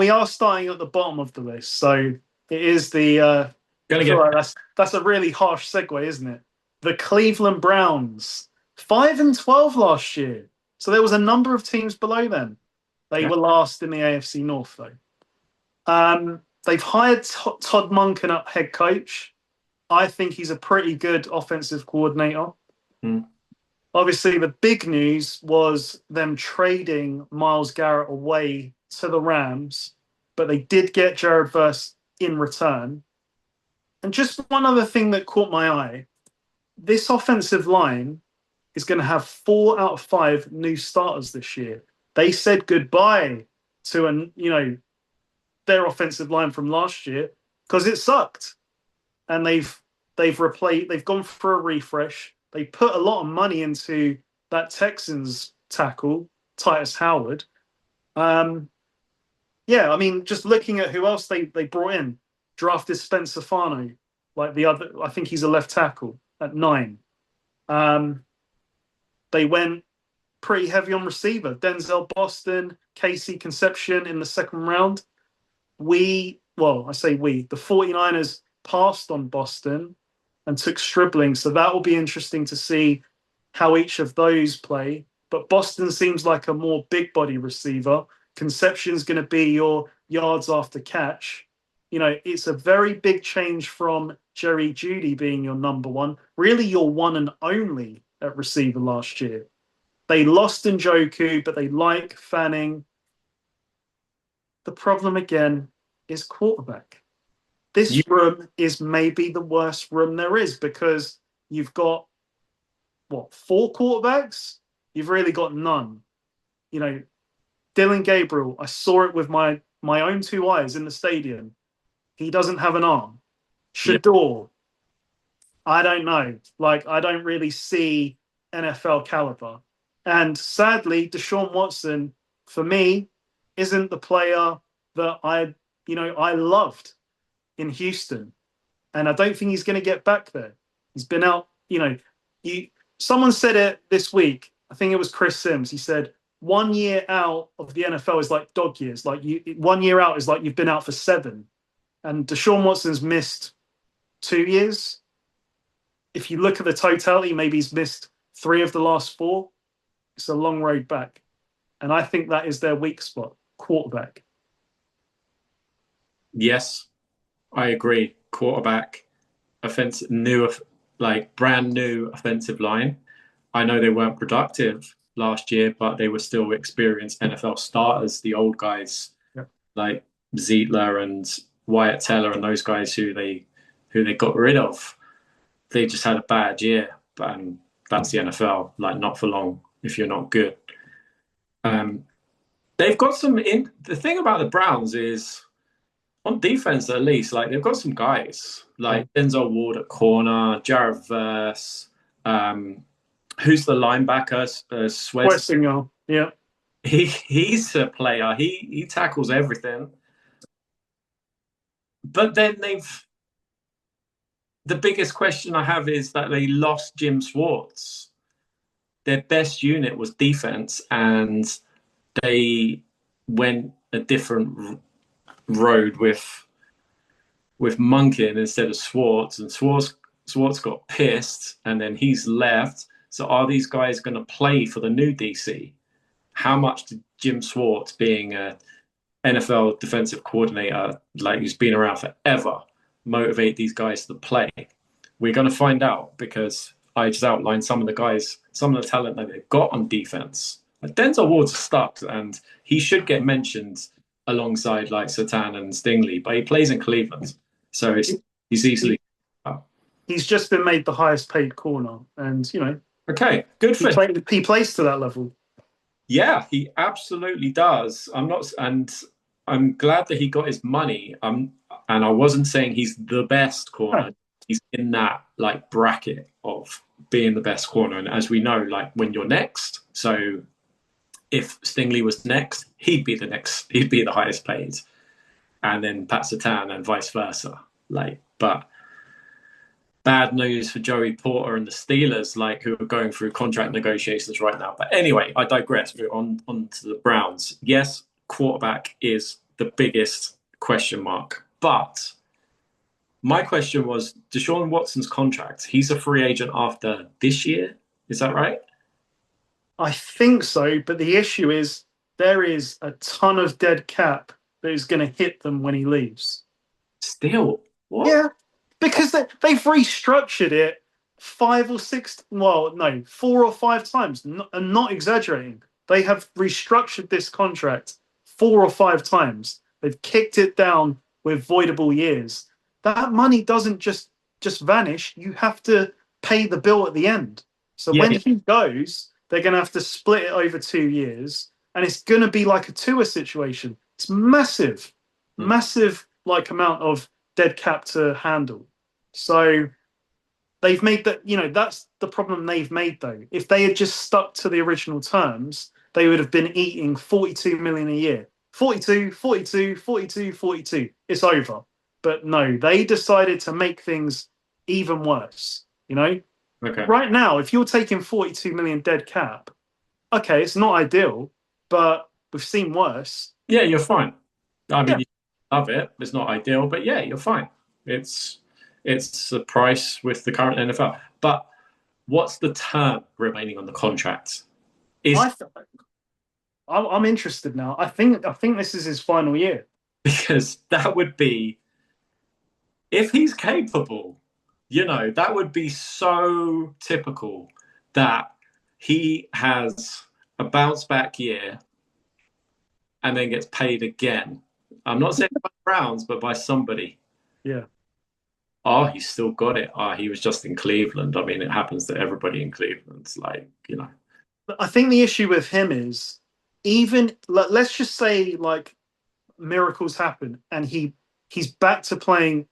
are starting at the bottom of the list, so it is the. That's a really harsh segue, isn't it? The Cleveland Browns, 5-12 last year. So there was a number of teams below them. They were last in the AFC North, though. They've hired Todd Monken up head coach. I think he's a pretty good offensive coordinator. Obviously, the big news was them trading Myles Garrett away to the Rams, but they did get Jared Verse in return. And just one other thing that caught my eye, this offensive line is going to have 4 out of 5 new starters this year. They said goodbye to their offensive line from last year because it sucked. And they've gone for a refresh. They put a lot of money into that Texans tackle, Titus Howard. Just looking at who else they brought in, drafted Spencer Fano, I think he's a left tackle at 9. They went pretty heavy on receiver, Denzel Boston, Casey Concepcion in the second round. The 49ers passed on Boston and took Stribling, so that will be interesting to see how each of those play. But Boston seems like a more big body receiver. Concepcion's going to be your yards after catch. It's a very big change from Jerry Jeudy being your number one, really your one and only at receiver last year. They lost Njoku, but they like Fanning. The problem again is quarterback. This room is maybe the worst room there is because you've got, 4 quarterbacks? You've really got none. Dylan Gabriel, I saw it with my own 2 eyes in the stadium. He doesn't have an arm. Shador, I don't know. I don't really see NFL caliber. And sadly, Deshaun Watson, for me, isn't the player that I loved in Houston. And I don't think he's going to get back there. He's been out, someone said it this week. I think it was Chris Sims. He said, 1 year out of the NFL is like dog years. 1 year out is like you've been out for 7. And Deshaun Watson's missed 2 years. If you look at the totality, maybe he's missed 3 of the last 4. It's a long road back. And I think that is their weak spot, quarterback. Yes, I agree. Quarterback, offensive, brand new offensive line. I know they weren't productive last year, but they were still experienced NFL starters. The old guys like Zietler and Wyatt Teller and those guys who they got rid of. They just had a bad year, and that's the NFL. Like, not for long if you're not good. They've got some. The thing about the Browns is, on defense at least, like they've got some guys like Denzel Ward at corner, Jared Verse. Who's the linebacker? Swessinger. Yeah. He's a player. He tackles everything. But then the biggest question I have is that they lost Jim Schwartz. Their best unit was defense, and they went a different road with Monken instead of Schwartz, and Schwartz got pissed, and then he's left. So are these guys going to play for the new DC? How much did Jim Schwartz, being a NFL defensive coordinator, like who's been around forever, motivate these guys to play? We're going to find out, because I just outlined some of the guys, some of the talent that they've got on defense. Like Denzel Ward's stuck, and he should get mentioned alongside like Satan and Stingley, but he plays in Cleveland, so he's easily. He's just been made the highest paid corner, and okay, good for him. He plays to that level. Yeah, he absolutely does. I'm glad that he got his money. And I wasn't saying he's the best corner. He's in that like bracket of being the best corner. And as we know, like when you're next, so if Stingley was next, he'd be the highest paid. And then Pat Surtain and vice versa. But bad news for Joey Porter and the Steelers, who are going through contract negotiations right now. But anyway, I digress. We're on to the Browns. Yes, quarterback is the biggest question mark. But my question was, Deshaun Watson's contract, he's a free agent after this year. Is that right? I think so. But the issue is there is a ton of dead cap that is going to hit them when he leaves. Still? What? Yeah. Because they've restructured it 4 or 5 times. I'm not exaggerating. They have restructured this contract 4 or 5 times. They've kicked it down with voidable years. That money doesn't just vanish. You have to pay the bill at the end. So when he goes, they're going to have to split it over 2 years. And it's going to be like a Tua situation. It's massive amount of dead cap to handle. So they've made that, that's the problem they've made though. If they had just stuck to the original terms, they would have been eating 42 million a year. 42. It's over. But no, they decided to make things even worse, Okay. Right now, if you're taking 42 million dead cap, okay, it's not ideal, but we've seen worse. Yeah, you're fine. I mean, you love it. It's not ideal, but yeah, you're fine. It's the price with the current NFL. But what's the term remaining on the contract? I'm interested now. I think this is his final year. Because that would be, if he's capable, that would be so typical that he has a bounce back year and then gets paid again. I'm not saying by the Browns, but by somebody. Yeah. Oh, he's still got it. Oh, he was just in Cleveland. I mean, it happens to everybody in Cleveland. I think the issue with him is, even let's just say miracles happen and he's back to playing,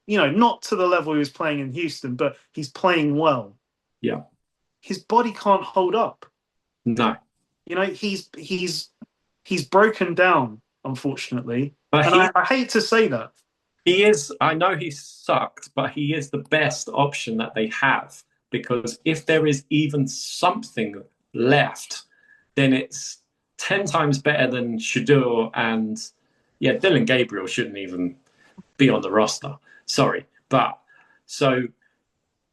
not to the level he was playing in Houston, but he's playing well. Yeah. His body can't hold up. No. He's broken down, unfortunately. But I hate to say that. He is, I know he sucked, but he is the best option that they have, because if there is even something left, then it's 10 times better than Shedeur, and Dylan Gabriel shouldn't even be on the roster. Sorry. But so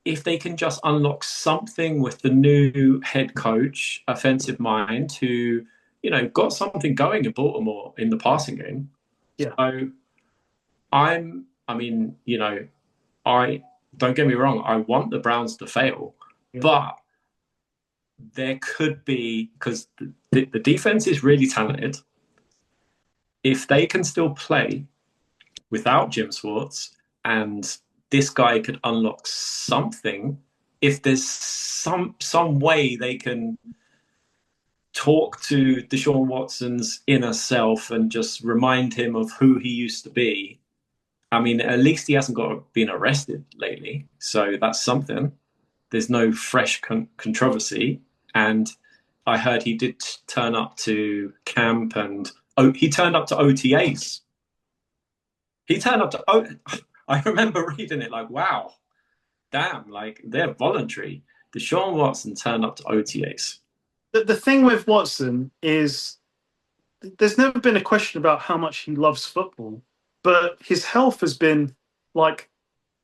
if they can just unlock something with the new head coach, offensive mind, who, got something going in Baltimore in the passing game. Yeah. So I don't get me wrong, I want the Browns to fail, but there could be, because the defense is really talented. if they can still play without Jim Schwartz, and this guy could unlock something, if there's some way they can talk to Deshaun Watson's inner self and just remind him of who he used to be. I mean, at least he hasn't been arrested lately, so that's something. There's no fresh controversy, and I heard he did turn up to camp, and he turned up to OTAs. He turned up to. I remember reading it like, wow, damn, like they're voluntary. Deshaun Watson turned up to OTAs. The thing with Watson is there's never been a question about how much he loves football, but his health has been like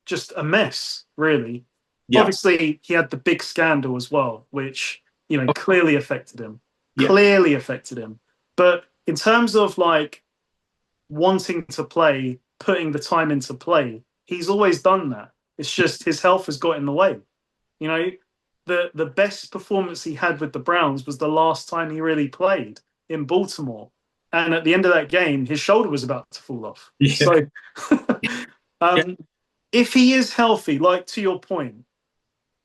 just a mess, really. Yeah. Obviously, he had the big scandal as well, which, clearly affected him. Yeah. Clearly affected him. But in terms of like wanting to play, putting the time into play, he's always done that. It's just his health has got in the way. The best performance he had with the Browns was the last time he really played in Baltimore. And at the end of that game, his shoulder was about to fall off. Yeah. So if he is healthy, like to your point,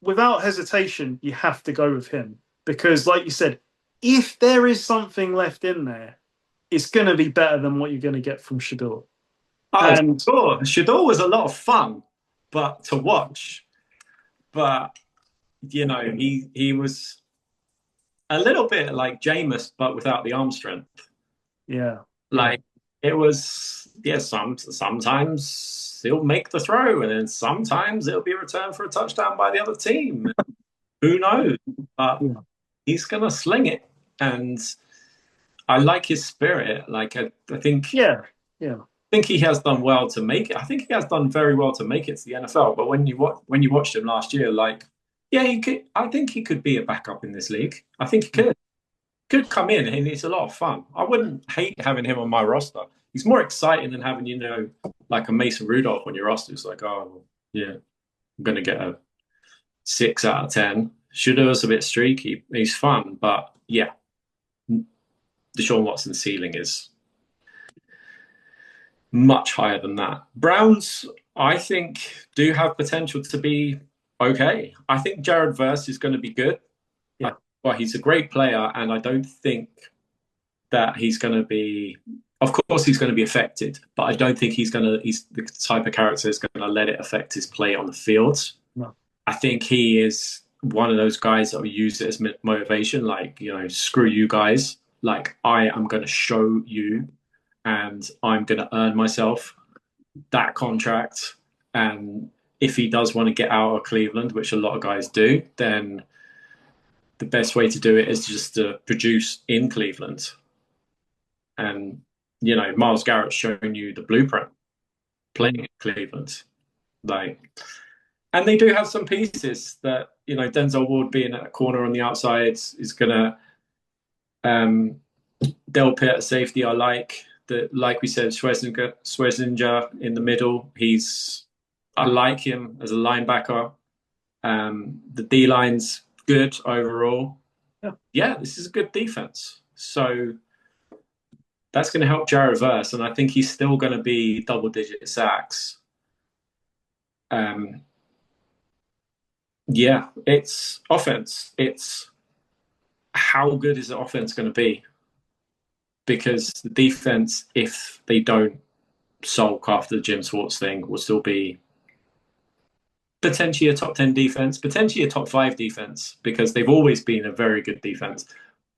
without hesitation, you have to go with him. Because like you said, if there is something left in there, it's going to be better than what you're going to get from Shador. Sure. Shador was a lot of fun, but to watch. But, he was a little bit like Jameis, but without the arm strength. Yeah. Like, it was, sometimes he'll make the throw, and then sometimes it'll be a return for a touchdown by the other team. Who knows? But he's going to sling it. And I like his spirit. Like, I think... Yeah. I think he has done well to make it. I think he has done very well to make it to the NFL. But when you watched him last year, like, he could. I think he could be a backup in this league. I think he could come in, and it's a lot of fun. I wouldn't hate having him on my roster. He's more exciting than having, like a Mason Rudolph on your roster. It's like, oh, yeah, I'm going to get a 6 out of 10. Shador's a bit streaky. He's fun, but yeah, Deshaun Watson's ceiling is much higher than that. Browns, I think, do have potential to be okay. I think Jared Verse is going to be good. Yeah. But he's a great player, and I don't think that he's going to be... Of course, he's going to be affected, but I don't think he's the type of character that's going to let it affect his play on the field. No. I think he is one of those guys that will use it as motivation, like, screw you guys. Like, I am going to show you, and I'm going to earn myself that contract. And if he does want to get out of Cleveland, which a lot of guys do, then the best way to do it is just to produce in Cleveland. And, Myles Garrett's shown you the blueprint playing in Cleveland. And they do have some pieces that, Denzel Ward being at a corner on the outside is going to... Del Pitt at safety, I like. Like we said, Schwarzenegger in the middle. I like him as a linebacker. The D-line's good overall. Yeah, this is a good defense. So that's going to help Jared Verse, and I think he's still going to be double-digit sacks. Yeah, it's offense. It's how good is the offense going to be? Because the defense, if they don't sulk after the Jim Schwartz thing, will still be potentially a top 10 defense, potentially a top 5 defense, because they've always been a very good defense.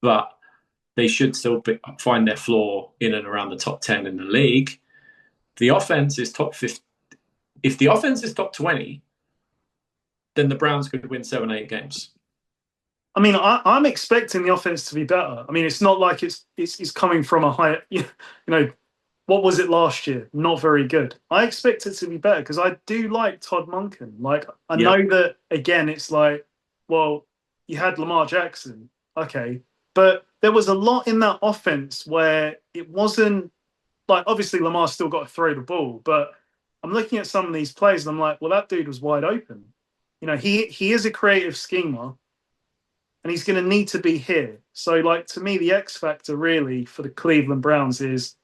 But they should still find their floor in and around the top 10 in the league. The offense is top 50. If the offense is top 20, then the Browns could win 7-8 games. I mean, I'm expecting the offense to be better. I mean, it's not like it's coming from a higher, what was it last year? Not very good. I expect it to be better because I do like Todd Monken. Like, I know that, again, it's like, well, you had Lamar Jackson. Okay. But there was a lot in that offense where it wasn't like, obviously Lamar still got to throw the ball, but I'm looking at some of these plays and I'm like, well, that dude was wide open. He is a creative schemer. And he's going to need to be here. So, like, to me, the X factor really for the Cleveland Browns is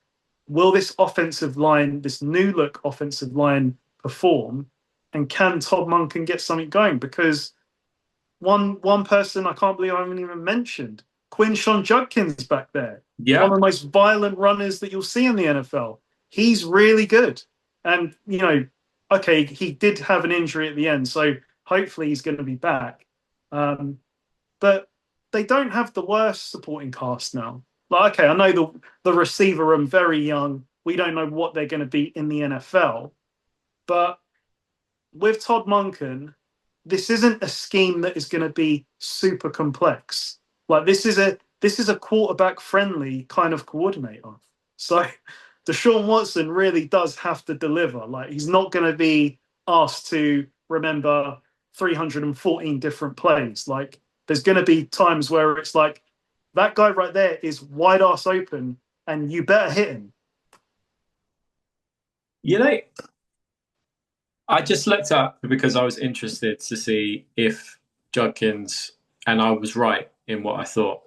will this offensive line, this new look offensive line, perform? And can Todd Monken get something going? Because one person I can't believe I haven't even mentioned, Quinshon Judkins back there. Yeah. One of the most violent runners that you'll see in the NFL. He's really good. And, okay, he did have an injury at the end, so hopefully he's going to be back. But they don't have the worst supporting cast now. Like, okay, I know the receiver room very young. We don't know what they're going to be in the NFL. But with Todd Monken, this isn't a scheme that is going to be super complex. Like, this is a quarterback friendly kind of coordinator. So Deshaun Watson really does have to deliver. Like, he's not going to be asked to remember 314 different plays. Like, there's going to be times where it's like, that guy right there is wide ass open and you better hit him. I just looked up because I was interested to see if Judkins, and I was right in what I thought,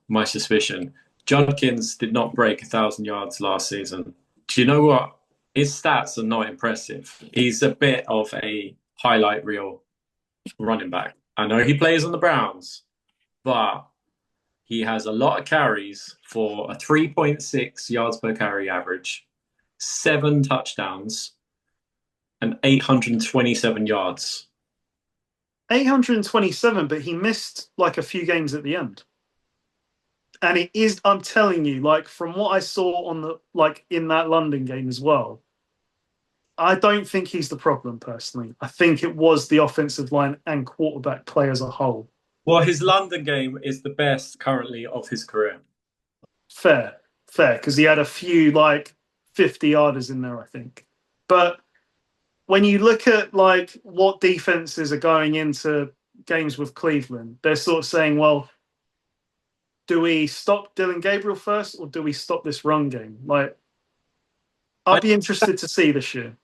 my suspicion. Judkins did not break 1,000 yards last season. Do you know what? His stats are not impressive. He's a bit of a highlight reel running back. I know he plays on the Browns, but he has a lot of carries for a 3.6 yards per carry average, 7 touchdowns, and 827 yards. 827, but he missed like a few games at the end. And it is, I'm telling you, like from what I saw in that London game as well, I don't think he's the problem personally. I think it was the offensive line and quarterback play as a whole. Well, his London game is the best currently of his career. Fair, because he had a few like 50-yarders in there, I think. But when you look at like what defenses are going into games with Cleveland, they're sort of saying, well, do we stop Dylan Gabriel first or do we stop this run game? Like, I'd be interested to see this year.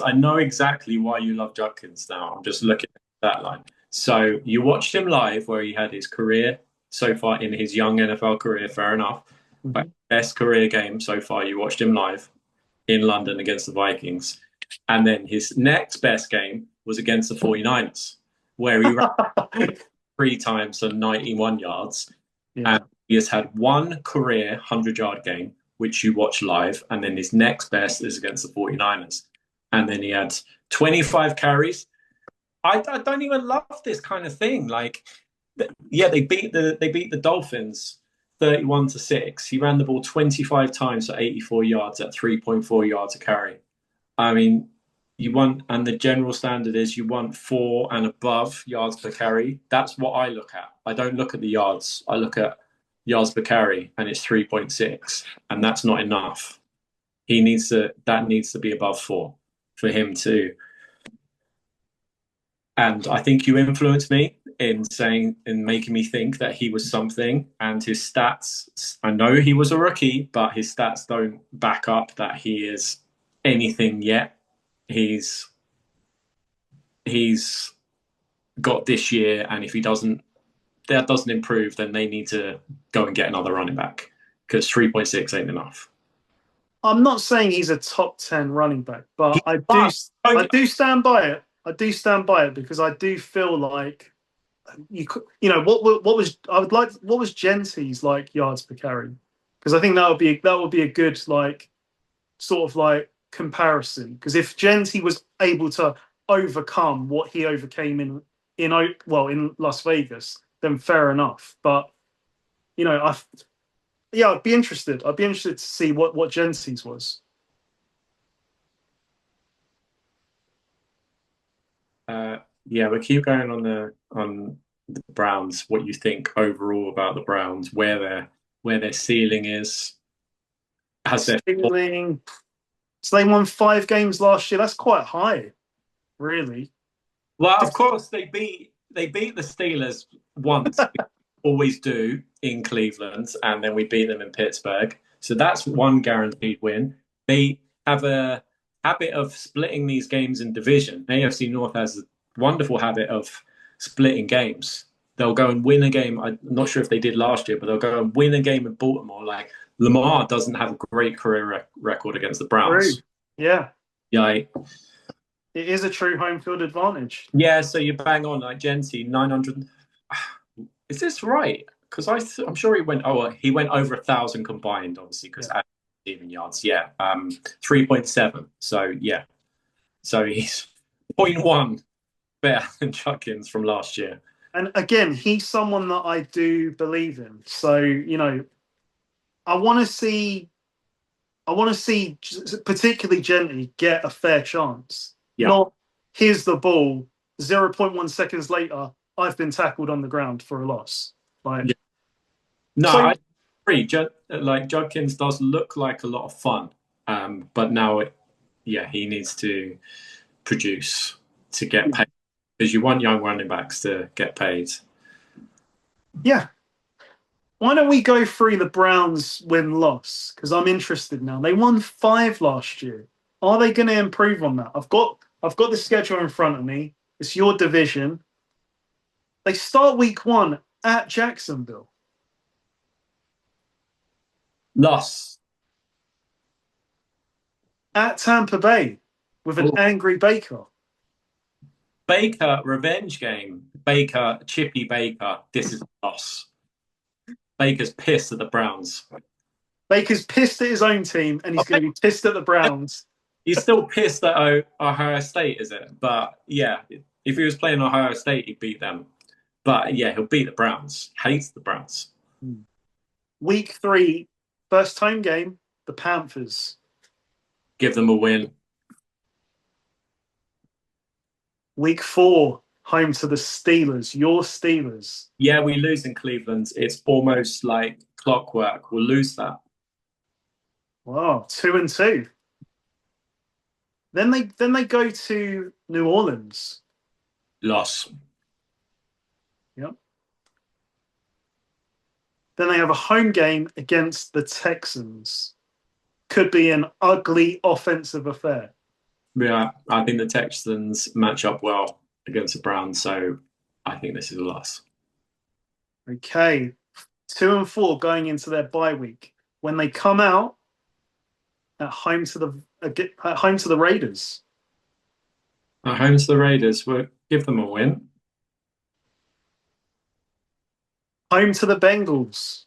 I know exactly why you love Judkins now. I'm just looking at that line. So you watched him live where he had his career so far in his young NFL career, fair enough. Mm-hmm. But best career game so far, you watched him live in London against the Vikings. And then his next best game was against the 49ers, where he ran 3 times for 91 yards. Yeah. And he has had one career 100-yard game, which you watch live. And then his next best is against the 49ers. And then he had 25 carries. I don't even love this kind of thing. Like, yeah, they beat the Dolphins 31-6. He ran the ball 25 times for 84 yards at 3.4 yards a carry. I mean, and the general standard is you want 4 and above yards per carry. That's what I look at. I don't look at the yards. I look at yards per carry, and it's 3.6, and that's not enough. That needs to be above 4 for him to. And I think you influenced me in making me think that he was something, and his stats, I know he was a rookie, but his stats don't back up that he is anything yet. He's got this year, and if that doesn't improve, then they need to go and get another running back, because 3.6 ain't enough. I'm not saying he's a top 10 running back, but I do stand by it. I do stand by it because I do feel like what was Genty's like yards per carry? Because I think that would be a good like sort of like comparison. Because if Genty was able to overcome what he overcame in Las Vegas, then fair enough. But I'd be interested. I'd be interested to see what Genty's was. We keep going on the Browns. What you think overall about the Browns? Where their ceiling is? Has their ceiling? So they won 5 games last year. That's quite high, really. Well, of course they beat the Steelers once. Always do in Cleveland, and then we beat them in Pittsburgh. So that's one guaranteed win. They have a habit of splitting these games in division. AFC North has a wonderful habit of splitting games. They'll go and win a game. I'm not sure if they did last year, but they'll go and win a game in Baltimore like Lamar doesn't have a great career record against the True. Browns. Yeah. Yeah, It is a true home field advantage. yeah. So you bang on like Genty 900. Is this right? Because I'm sure he went. Oh, he went over 1,000 combined, obviously, because Yeah. even yards. Yeah, 3.7. So yeah, so he's point 0.1 better than Chuckins from last year. And again, he's someone that I do believe in. So, I want to see particularly Gently get a fair chance. Yeah. Not here's the ball, 0.1 seconds later, I've been tackled on the ground for a loss. Like, Yeah. No, so I agree. Like Judkins does look like a lot of fun, but now, he needs to produce to get paid because you want young running backs to get paid. yeah. Why don't we go through the Browns win-loss? Because I'm interested now. They won 5 last year. Are they going to improve on that? I've got the schedule in front of me. It's your division. They start week 1 at Jacksonville. Loss. At Tampa Bay with an angry Baker. Baker revenge game. Baker, Chippy Baker. This is a loss. Baker's pissed at the Browns. Baker's pissed at his own team, and he's going to be pissed at the Browns. He's still pissed at Ohio State, is it? But yeah, if he was playing Ohio State, he'd beat them. But yeah, he'll beat the Browns. Hates the Browns. Week 3, first home game, the Panthers. Give them a win. Week 4, home to the Steelers. Your Steelers. Yeah, we lose in Cleveland. It's almost like clockwork. We'll lose that. Wow, 2-2. Then they go to New Orleans. Loss. Yep. Then they have a home game against the Texans. Could be an ugly offensive affair. Yeah, I think the Texans match up well against the Browns, so I think this is a loss. Okay, 2-4 going into their bye week. When they come out at home to the Raiders. At home to the Raiders, we'll give them a win. Home to the Bengals.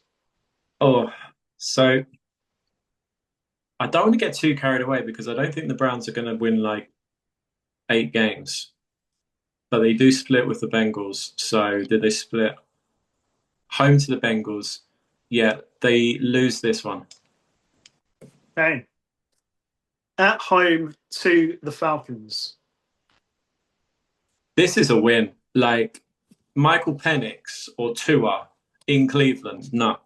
Oh, so I don't want to get too carried away because I don't think the Browns are going to win like 8 games. But they do split with the Bengals. So did they split? Home to the Bengals. Yeah, they lose this one. Okay. At home to the Falcons. This is a win. Like Michael Penix or Tua in Cleveland. No.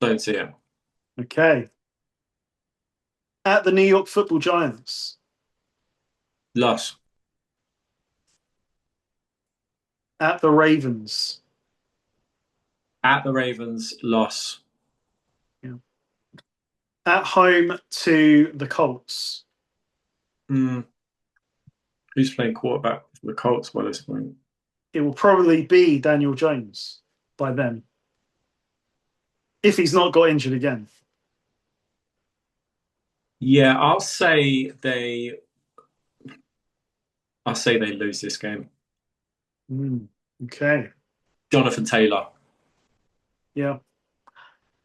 Don't see it. Okay. At the New York Football Giants. Loss. At the Ravens. At the Ravens, loss. Yeah. At home to the Colts. Who's playing quarterback for the Colts by this point? It will probably be Daniel Jones by then. If he's not got injured again. Yeah, I'll say they lose this game. Okay. Jonathan Taylor. Yeah.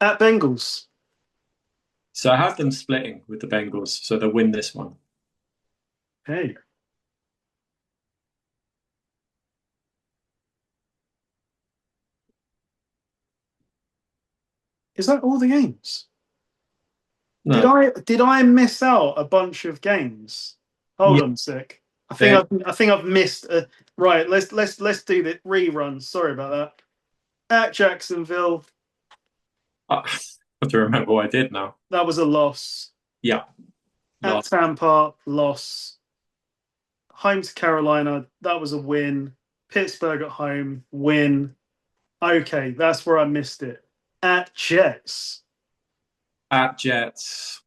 At Bengals. So I have them splitting with the Bengals, so they'll win this one. Hey. Is that all the games? No. Did I miss out a bunch of games? Hold on a sec. I think I've missed a right. Let's do the rerun. Sorry about that. At Jacksonville. I have to remember what I did now. That was a loss. Yeah. At Tampa, loss. Home to Carolina, that was a win. Pittsburgh at home, win. Okay, that's where I missed it. At Jets. At Jets.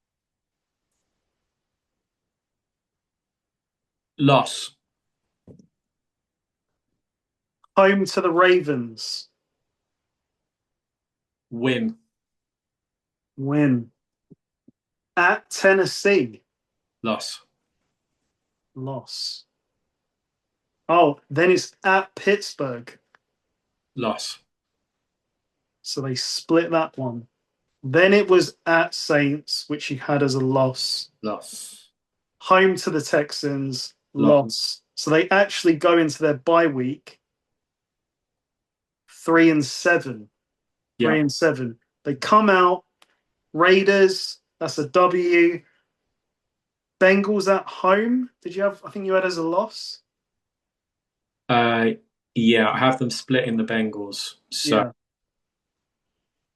Loss. Home to the Ravens. Win. Win. At Tennessee. Loss. Loss. Oh, then it's at Pittsburgh. Loss. So they split that one. Then it was at Saints, which you had as a loss. Loss. Home to the Texans, Loss. loss. So they actually go into their bye week 3-7. Yeah. 3-7. They come out, Raiders, that's a W. Bengals at home. Did you have, I think you had as a loss? Yeah, I have them split in the Bengals. So Yeah.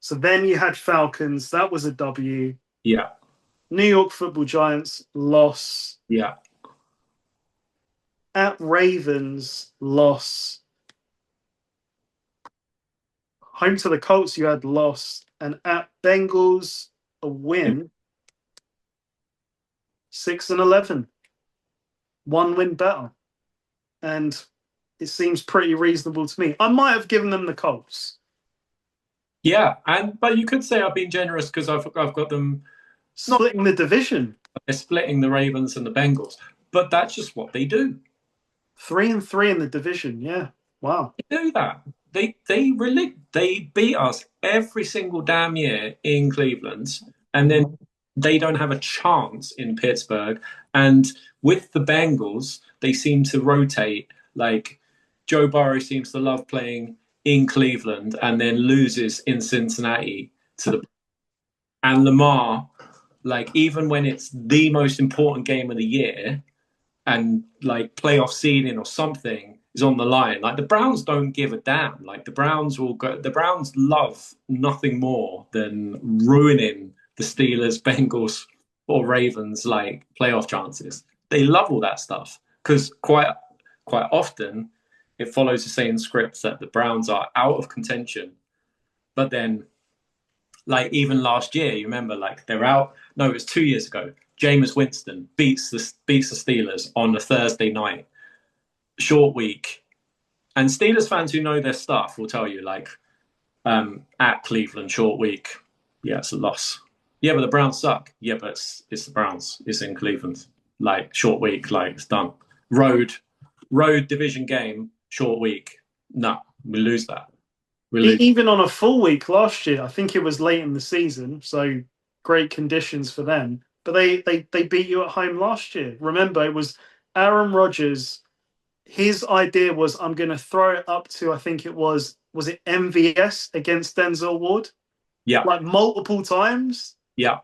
So then you had Falcons, that was a W. yeah, New York Football Giants, loss. yeah. At Ravens, loss. Home to the Colts, you had loss. And at Bengals, a win. 6-11. One win better. And it seems pretty reasonable to me. I might have given them the Colts. Yeah, but you could say I've been generous because I've got them Splitting the division. they're splitting the Ravens and the Bengals, but that's just what they do. 3-3 in the division. Yeah. Wow. They do that. They beat us every single damn year in Cleveland, and then they don't have a chance in Pittsburgh. And with the Bengals, they seem to rotate. Like Joe Burrow seems to love playing in Cleveland and then loses in Cincinnati to the and Lamar, like even when it's the most important game of the year and like playoff seeding or something is on the line, like the Browns don't give a damn. Like the Browns love nothing more than ruining the Steelers, Bengals, or Ravens like playoff chances. They love all that stuff because quite often it follows the same script that the Browns are out of contention, but then like even last year, you remember, like they're out. No, it was 2 years ago. Jameis Winston beats the Steelers on a Thursday night, short week, and Steelers fans who know their stuff will tell you, like, at Cleveland, short week, yeah, it's a loss. Yeah, but the Browns suck. Yeah, but it's the Browns. It's in Cleveland. Like short week, like it's done. Road division game, short week. No, we lose that. Even on a full week last year, I think it was late in the season, so great conditions for them. But they beat you at home last year. Remember, it was Aaron Rodgers. His idea was, I'm going to throw it up to, I think it was it MVS against Denzel Ward? Yeah. Like multiple times? Yeah.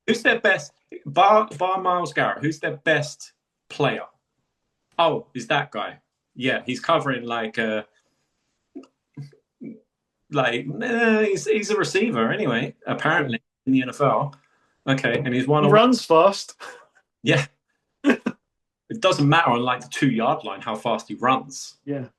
Who's their best, bar Myles Garrett, who's their best player? Oh, is that guy. Yeah, he's covering he's a receiver anyway, apparently, in the NFL. Okay, and he's He runs fast. Yeah. It doesn't matter on like the 2-yard line how fast he runs. Yeah.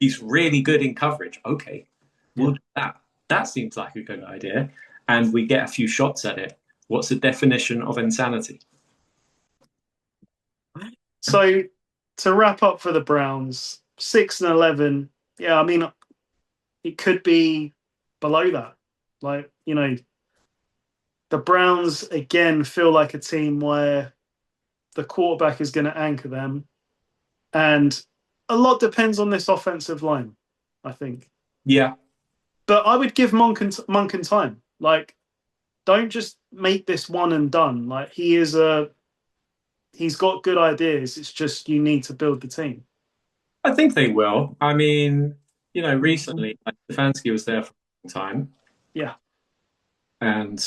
He's really good in coverage. Okay, we'll do that. That seems like a good idea. And we get a few shots at it. What's the definition of insanity? So to wrap up for the Browns, 6-11. Yeah, I mean, it could be below that. Like, the Browns again feel like a team where the quarterback is going to anchor them, and a lot depends on this offensive line, I think. Yeah, but I would give Monken time. Like, don't just make this one and done. Like, he's got good ideas. It's just you need to build the team. I think they will. I mean, recently Stefanski was there for a long time. Yeah. And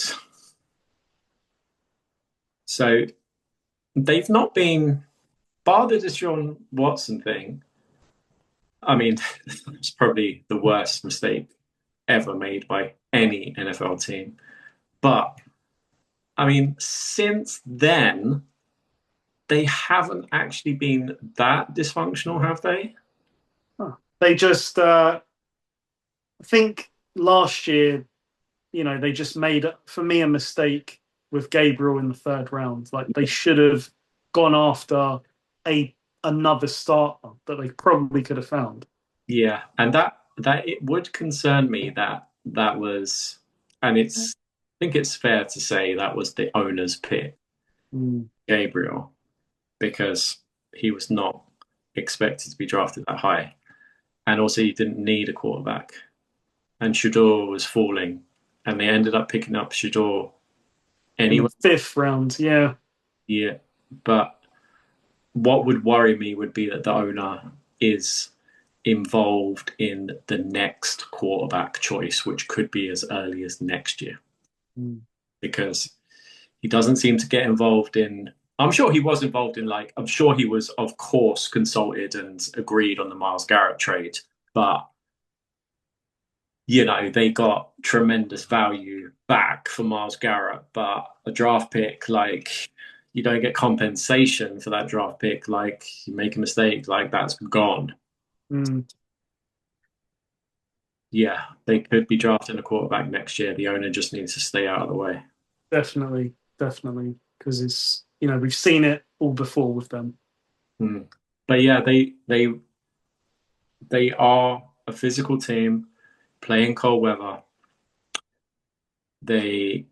so they've not been, bar the Deshaun Watson thing. I mean, it's probably the worst mistake ever made by any NFL team. But, I mean, since then, they haven't actually been that dysfunctional, have they? They just, I think last year, they just made, for me, a mistake with Gabriel in the third round. Like, they should have gone after another starter that they probably could have found. Yeah, and that it would concern me that that was, and I think it's fair to say that was the owner's pick, Gabriel, because he was not expected to be drafted that high. And also, you didn't need a quarterback. And Shador was falling, and they ended up picking up Shador anyway. In the 5th round, yeah. Yeah, but what would worry me would be that the owner is involved in the next quarterback choice, which could be as early as next year. Because he doesn't seem to get involved in. I'm sure he was involved in, like, I'm sure he was, of course, consulted and agreed on the Myles Garrett trade, but you know, they got tremendous value back for Myles Garrett, but a draft pick, like, you don't get compensation for that draft pick. Like, you make a mistake, like, that's gone. Yeah, they could be drafting a quarterback next year. The owner just needs to stay out of the way. Definitely, because it's, you know, we've seen it all before with them. But yeah, they are a physical team playing cold weather. I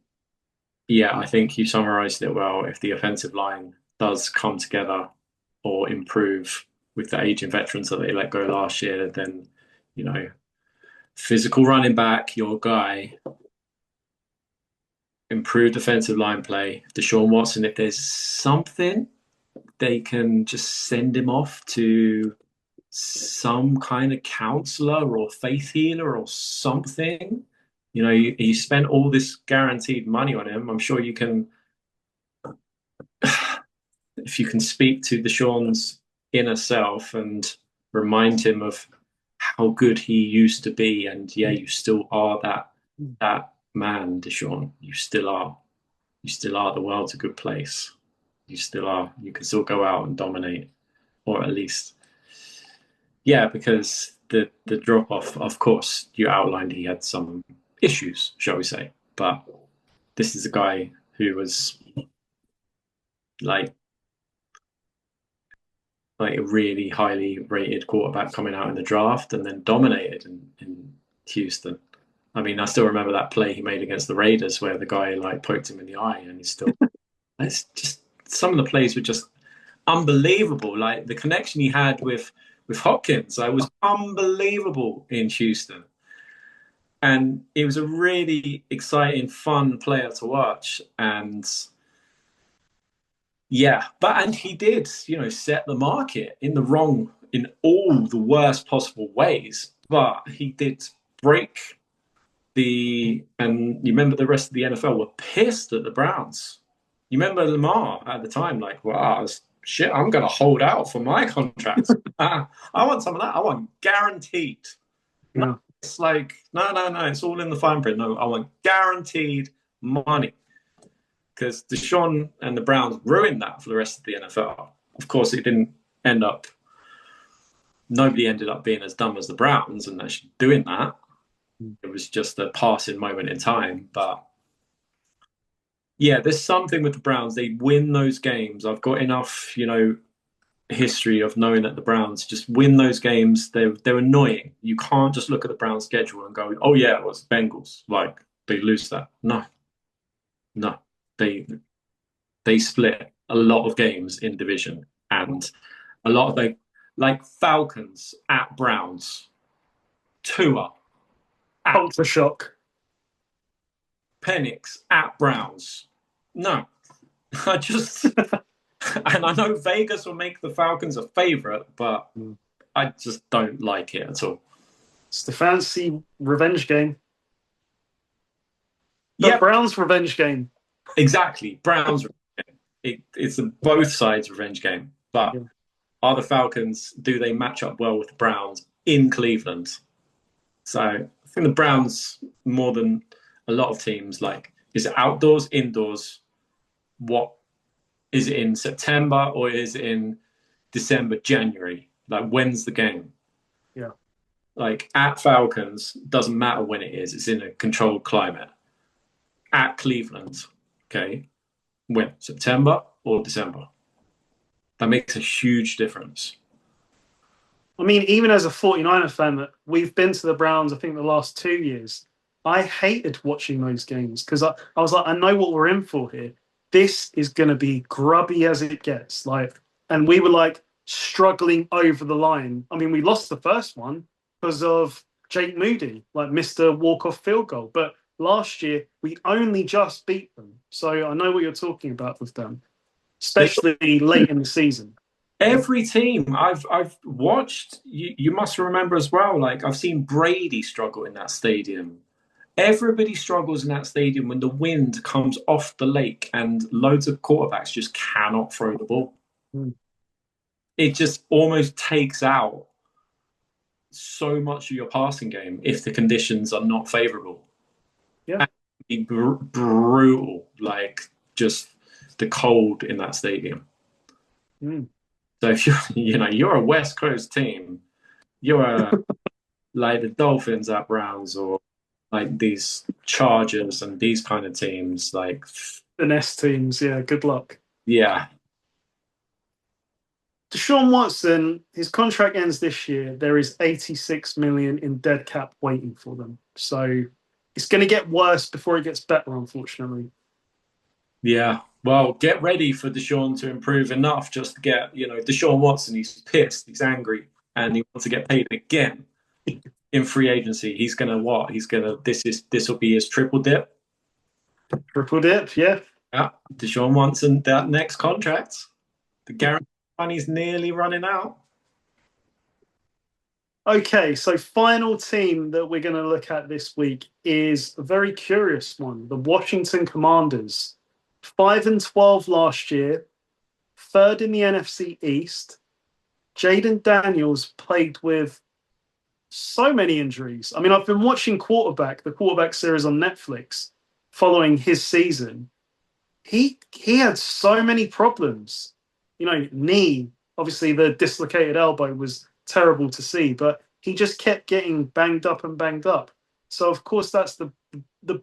think you summarized it well. If the offensive line does come together or improve with the aging veterans that they let go last year, then, you know, physical running back, your guy, improved defensive line play. Deshaun Watson, if there's something, they can just send him off to some kind of counselor or faith healer or something. You know, you spent all this guaranteed money on him. I'm sure you can, if you can speak to Deshaun's inner self and remind him of how good he used to be, and yeah, you still are that man, Deshaun. You still are. You still are. The world's a good place. You still are. You can still go out and dominate, or at least, yeah, because the drop off, of course, you outlined he had some issues, shall we say, but this is a guy who was like a really highly rated quarterback coming out in the draft and then dominated in Houston. I mean, I still remember that play he made against the Raiders where the guy like poked him in the eye, and he's still. It's just some of the plays were just unbelievable. Like the connection he had with Hopkins, I was unbelievable in Houston, and he was a really exciting, fun player to watch. And yeah, and he did, you know, set the market in all the worst possible ways, but he did break. And you remember the rest of the NFL were pissed at the Browns. You remember Lamar at the time, like, wow, shit, I'm going to hold out for my contract. I want some of that. I want guaranteed. Yeah. No, it's like, no, it's all in the fine print. No, I want guaranteed money. Because Deshaun and the Browns ruined that for the rest of the NFL. Of course, it didn't end up, nobody ended up being as dumb as the Browns and actually doing that. It was just a passing moment in time. But yeah, there's something with the Browns. They win those games. I've got enough, you know, history of knowing that the Browns just win those games. They're annoying. You can't just look at the Browns schedule and go, oh yeah, it was Bengals. Like they lose that. No. They split a lot of games in division, and a lot of like Falcons at Browns, Tua at Culture shock. Penix at Browns. No, I just and I know Vegas will make the Falcons a favorite, but I just don't like it at all. It's the fancy revenge game. The Browns revenge game. Exactly, Browns. It's a both sides revenge game, but are the Falcons, do they match up well with the Browns in Cleveland? So I think the Browns, more than a lot of teams, like, is it outdoors, indoors? What is it, in September or is it in December, January? Like, when's the game? Yeah. Like at Falcons, doesn't matter when it is, it's in a controlled climate. At Cleveland, okay, when? September or December? That makes a huge difference. I mean, even as a 49er fan, that we've been to the Browns, I think the last 2 years, I hated watching those games because I was like, I know what we're in for here. This is going to be grubby as it gets. Like, and we were like struggling over the line. I mean, we lost the first one because of Jake Moody, like missed a walk-off field goal. But last year we only just beat them, so I know what you're talking about with them, They, especially late in the season. every team I've watched, you must remember as well. Like I've seen Brady struggle in that stadium. Everybody struggles in that stadium when the wind comes off the lake and loads of quarterbacks just cannot throw the ball. Mm. It just almost takes out so much of your passing game if the conditions are not favorable. Yeah. And it'd be brutal, like just the cold in that stadium. Mm. So if you're a West Coast team, you're like the Dolphins at Browns or like these Chargers and these kind of teams, like The Nest teams, yeah, good luck. yeah, Deshaun Watson, his contract ends this year. There is 86 million in dead cap waiting for them. So it's going to get worse before it gets better, unfortunately. yeah. Well, get ready for Deshaun to improve enough just to get, Deshaun Watson, he's pissed, he's angry, and he wants to get paid again in free agency. He's gonna what? This will be his triple dip. Triple dip, yeah. Yeah. Deshaun Watson, that next contract. The guarantee money's nearly running out. Okay, so final team that we're going to look at this week is a very curious one, the Washington Commanders. 5-12 last year, third in the NFC East. Jayden Daniels played with so many injuries. I mean, I've been watching the quarterback series on Netflix, following his season. He had so many problems. Knee, obviously the dislocated elbow was terrible to see, but he just kept getting banged up and banged up. So of course that's the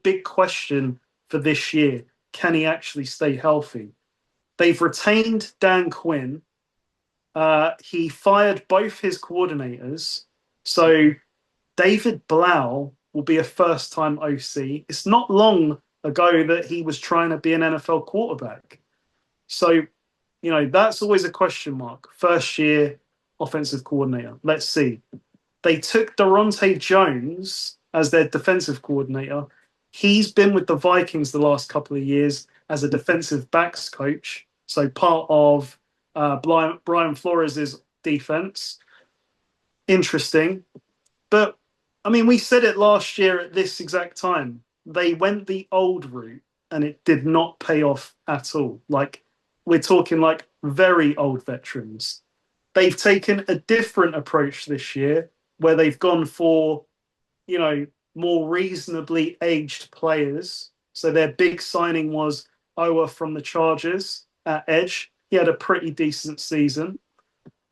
big question for this year. Can he actually stay healthy? They've retained Dan Quinn. He fired both his coordinators. So David Blau will be a first-time OC. It's not long ago that he was trying to be an NFL quarterback. So, that's always a question mark. First year offensive coordinator. Let's see. They took Daronte Jones as their defensive coordinator. He's been with the Vikings the last couple of years as a defensive backs coach. So part of Brian Flores' defense. Interesting. But, I mean, we said it last year at this exact time. They went the old route and it did not pay off at all. Like, we're talking like very old veterans. They've taken a different approach this year where they've gone for, more reasonably aged players. So their big signing was Owa from the Chargers at edge. He had a pretty decent season.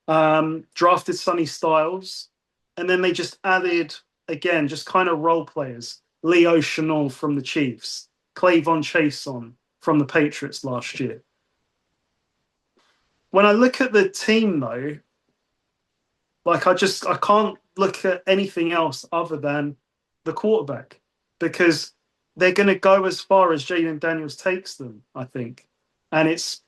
Drafted Sonny Styles. And then they just added, again, just kind of role players. Leo Chenal from the Chiefs. Clavon Chason from the Patriots last year. When I look at the team, though, like I can't look at anything else other than the quarterback because they're going to go as far as Jayden Daniels takes them, I think. And is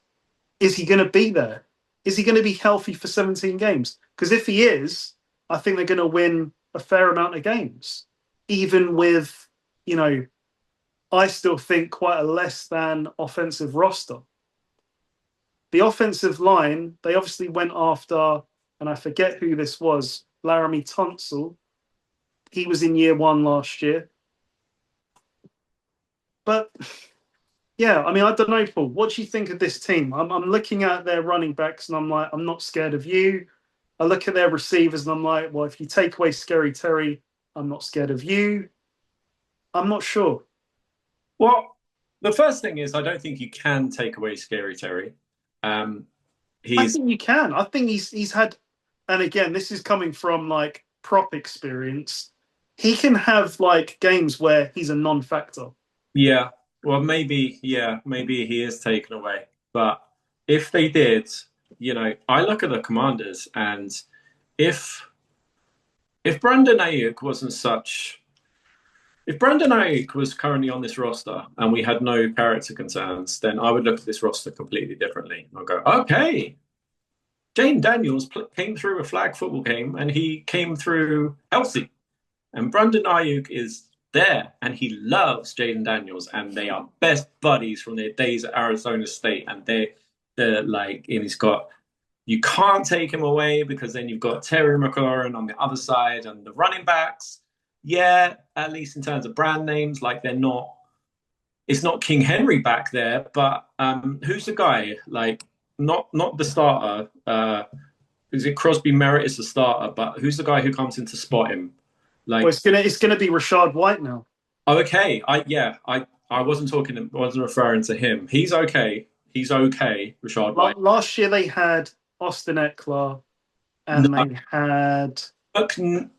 he going to be there? Is he going to be healthy for 17 games? Because if he is, I think they're going to win a fair amount of games, even with, I still think quite a less than offensive roster. The offensive line, they obviously went after, and I forget who this was, Laramie Tunsil. He was in year one last year. But yeah, I mean, I don't know, Paul. What do you think of this team? I'm looking at their running backs and I'm like, I'm not scared of you. I look at their receivers and I'm like, well, if you take away Scary Terry, I'm not scared of you. I'm not sure. Well, the first thing is I don't think you can take away Scary Terry. I think you can. I think he's had, and again, this is coming from like prop experience. He can have like games where he's a non-factor. Yeah. Well, maybe he is taken away. But if they did, I look at the Commanders and if Brandon Ayuk wasn't such If Brandon Ayuk was currently on this roster and we had no character concerns, then I would look at this roster completely differently. I'll go, okay, Jayden Daniels came through a flag football game and he came through healthy. And Brandon Ayuk is there and he loves Jayden Daniels and they are best buddies from their days at Arizona State. And they're like, and he's got, you can't take him away because then you've got Terry McLaurin on the other side and the running backs. Yeah, at least in terms of brand names, like they're not, it's not King Henry back there, but who's the guy? Like, not the starter. Is it Crosby Merritt is the starter, but who's the guy who comes in to spot him? Like, well, it's gonna be Rashad White now. Okay, I wasn't referring to him. He's okay. He's okay, Rashad White. Last year they had Austin Eckler and No, they had Mc,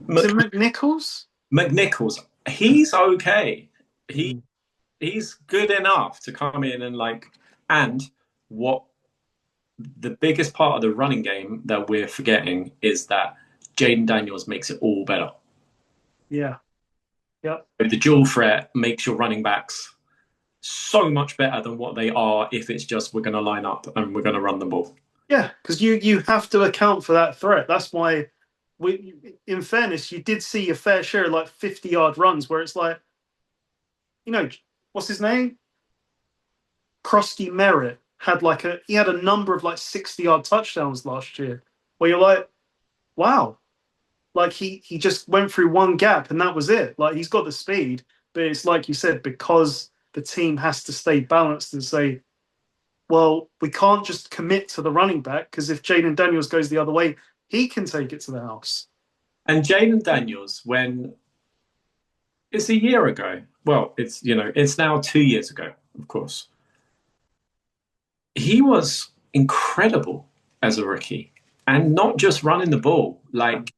McNichols. McNichols. He's okay. He's good enough to come in and what the biggest part of the running game that we're forgetting is that Jayden Daniels makes it all better. Yeah. Yep. The dual threat makes your running backs so much better than what they are if it's just we're going to line up and we're going to run the ball. Yeah, because you have to account for that threat. That's why, in fairness, you did see a fair share of like 50-yard runs where it's like, what's his name? Crosby Merritt had a number of like 60-yard touchdowns last year where you're like, wow. Like he just went through one gap and that was it. Like he's got the speed, but it's like you said, because the team has to stay balanced and say, well, we can't just commit to the running back because if Jayden Daniels goes the other way, he can take it to the house. And Jayden Daniels, when it's a year ago, well, it's now 2 years ago, of course. He was incredible as a rookie and not just running the ball. Like,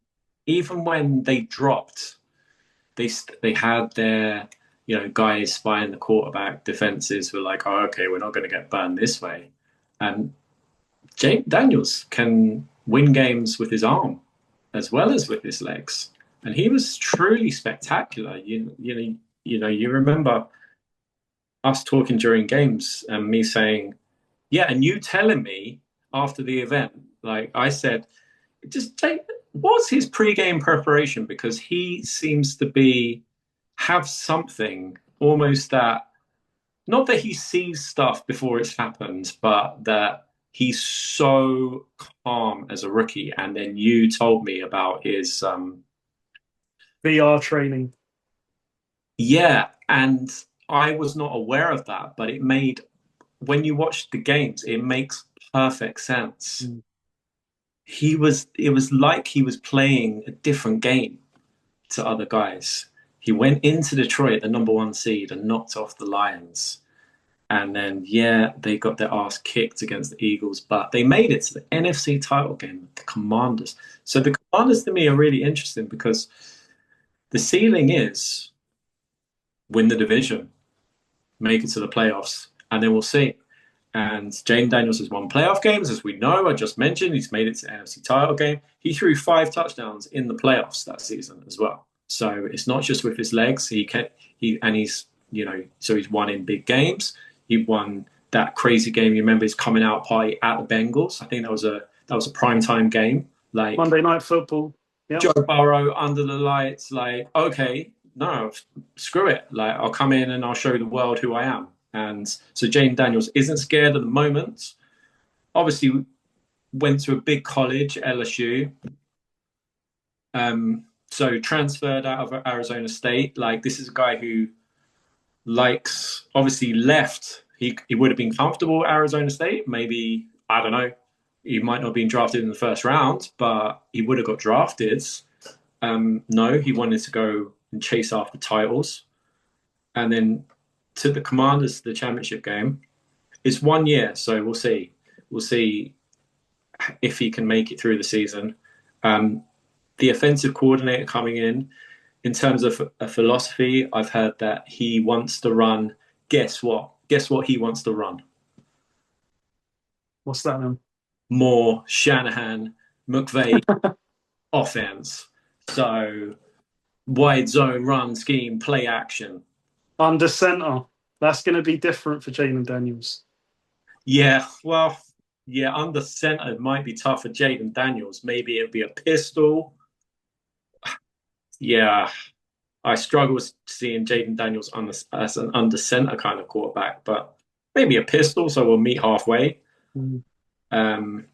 even when they dropped, they had their guys spying the quarterback. Defenses were like, oh, okay, we're not going to get burned this way. And Jayden Daniels can win games with his arm as well as with his legs, and he was truly spectacular. You remember us talking during games and me saying, yeah, and you telling me after the event, like I said, what's his pre-game preparation? Because he seems to have something almost that, not that he sees stuff before it's happened, but that he's so calm as a rookie. And then you told me about his VR training. Yeah, and I was not aware of that, but when you watch the games, it makes perfect sense. It was like he was playing a different game to other guys. He went into Detroit, the number 1 seed, and knocked off the Lions. And then, they got their ass kicked against the Eagles, but they made it to the NFC title game with the Commanders. So the Commanders to me are really interesting because the ceiling is win the division, make it to the playoffs, and then we'll see. And Jayden Daniels has won playoff games, as we know. I just mentioned he's made it to the NFC title game. He threw 5 touchdowns in the playoffs that season as well. So it's not just with his legs. He's won in big games. He won that crazy game. You remember his coming out party at the Bengals? I think that was a primetime game. Like Monday Night Football. Yep. Joe Burrow under the lights, like, okay, no, screw it. Like, I'll come in and I'll show the world who I am. And so Jayden Daniels isn't scared at the moment. Obviously, went to a big college, LSU. So transferred out of Arizona State. Like, this is a guy who obviously left. He would have been comfortable at Arizona State. Maybe, I don't know. He might not have been drafted in the first round, but he would have got drafted. No, he wanted to go and chase after titles. And then to the Commanders, the championship game. It's 1 year, so we'll see. We'll see if he can make it through the season. The offensive coordinator coming in terms of a philosophy, I've heard that he wants to run. Guess what? Guess what he wants to run? What's that mean? More Shanahan, McVay offense. So wide zone run scheme, play action. Under center. That's going to be different for Jayden Daniels. Yeah, well, yeah, under center might be tough for Jayden Daniels. Maybe it'd be a pistol. Yeah, I struggle with seeing Jayden Daniels as an under center kind of quarterback, but maybe a pistol, so we'll meet halfway. Mm. Um,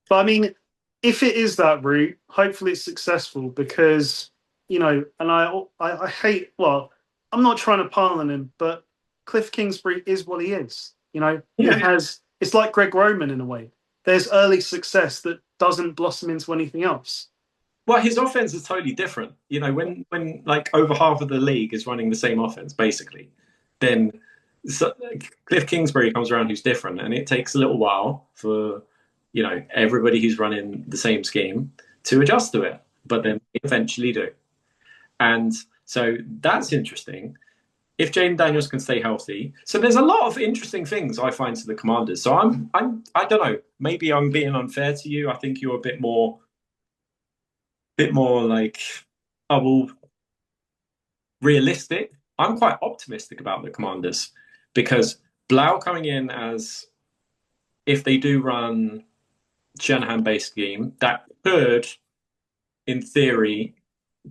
But I mean, if it is that route, hopefully it's successful because, and I hate, well, I'm not trying to pile on him, but Cliff Kingsbury is what he is. yeah. It's like Greg Roman in a way. There's early success that doesn't blossom into anything else. Well, his offense is totally different. When like over half of the league is running the same offense, basically, then Cliff Kingsbury comes around who's different, and it takes a little while for everybody who's running the same scheme to adjust to it, but then they eventually do. And so that's interesting. If Jayden Daniels can stay healthy, so there's a lot of interesting things I find to the Commanders. So I don't know. Maybe I'm being unfair to you. I think you're a bit more like, oh well, realistic. I'm quite optimistic about the Commanders because Blau coming in as if they do run Shanahan-based scheme, that could, in theory,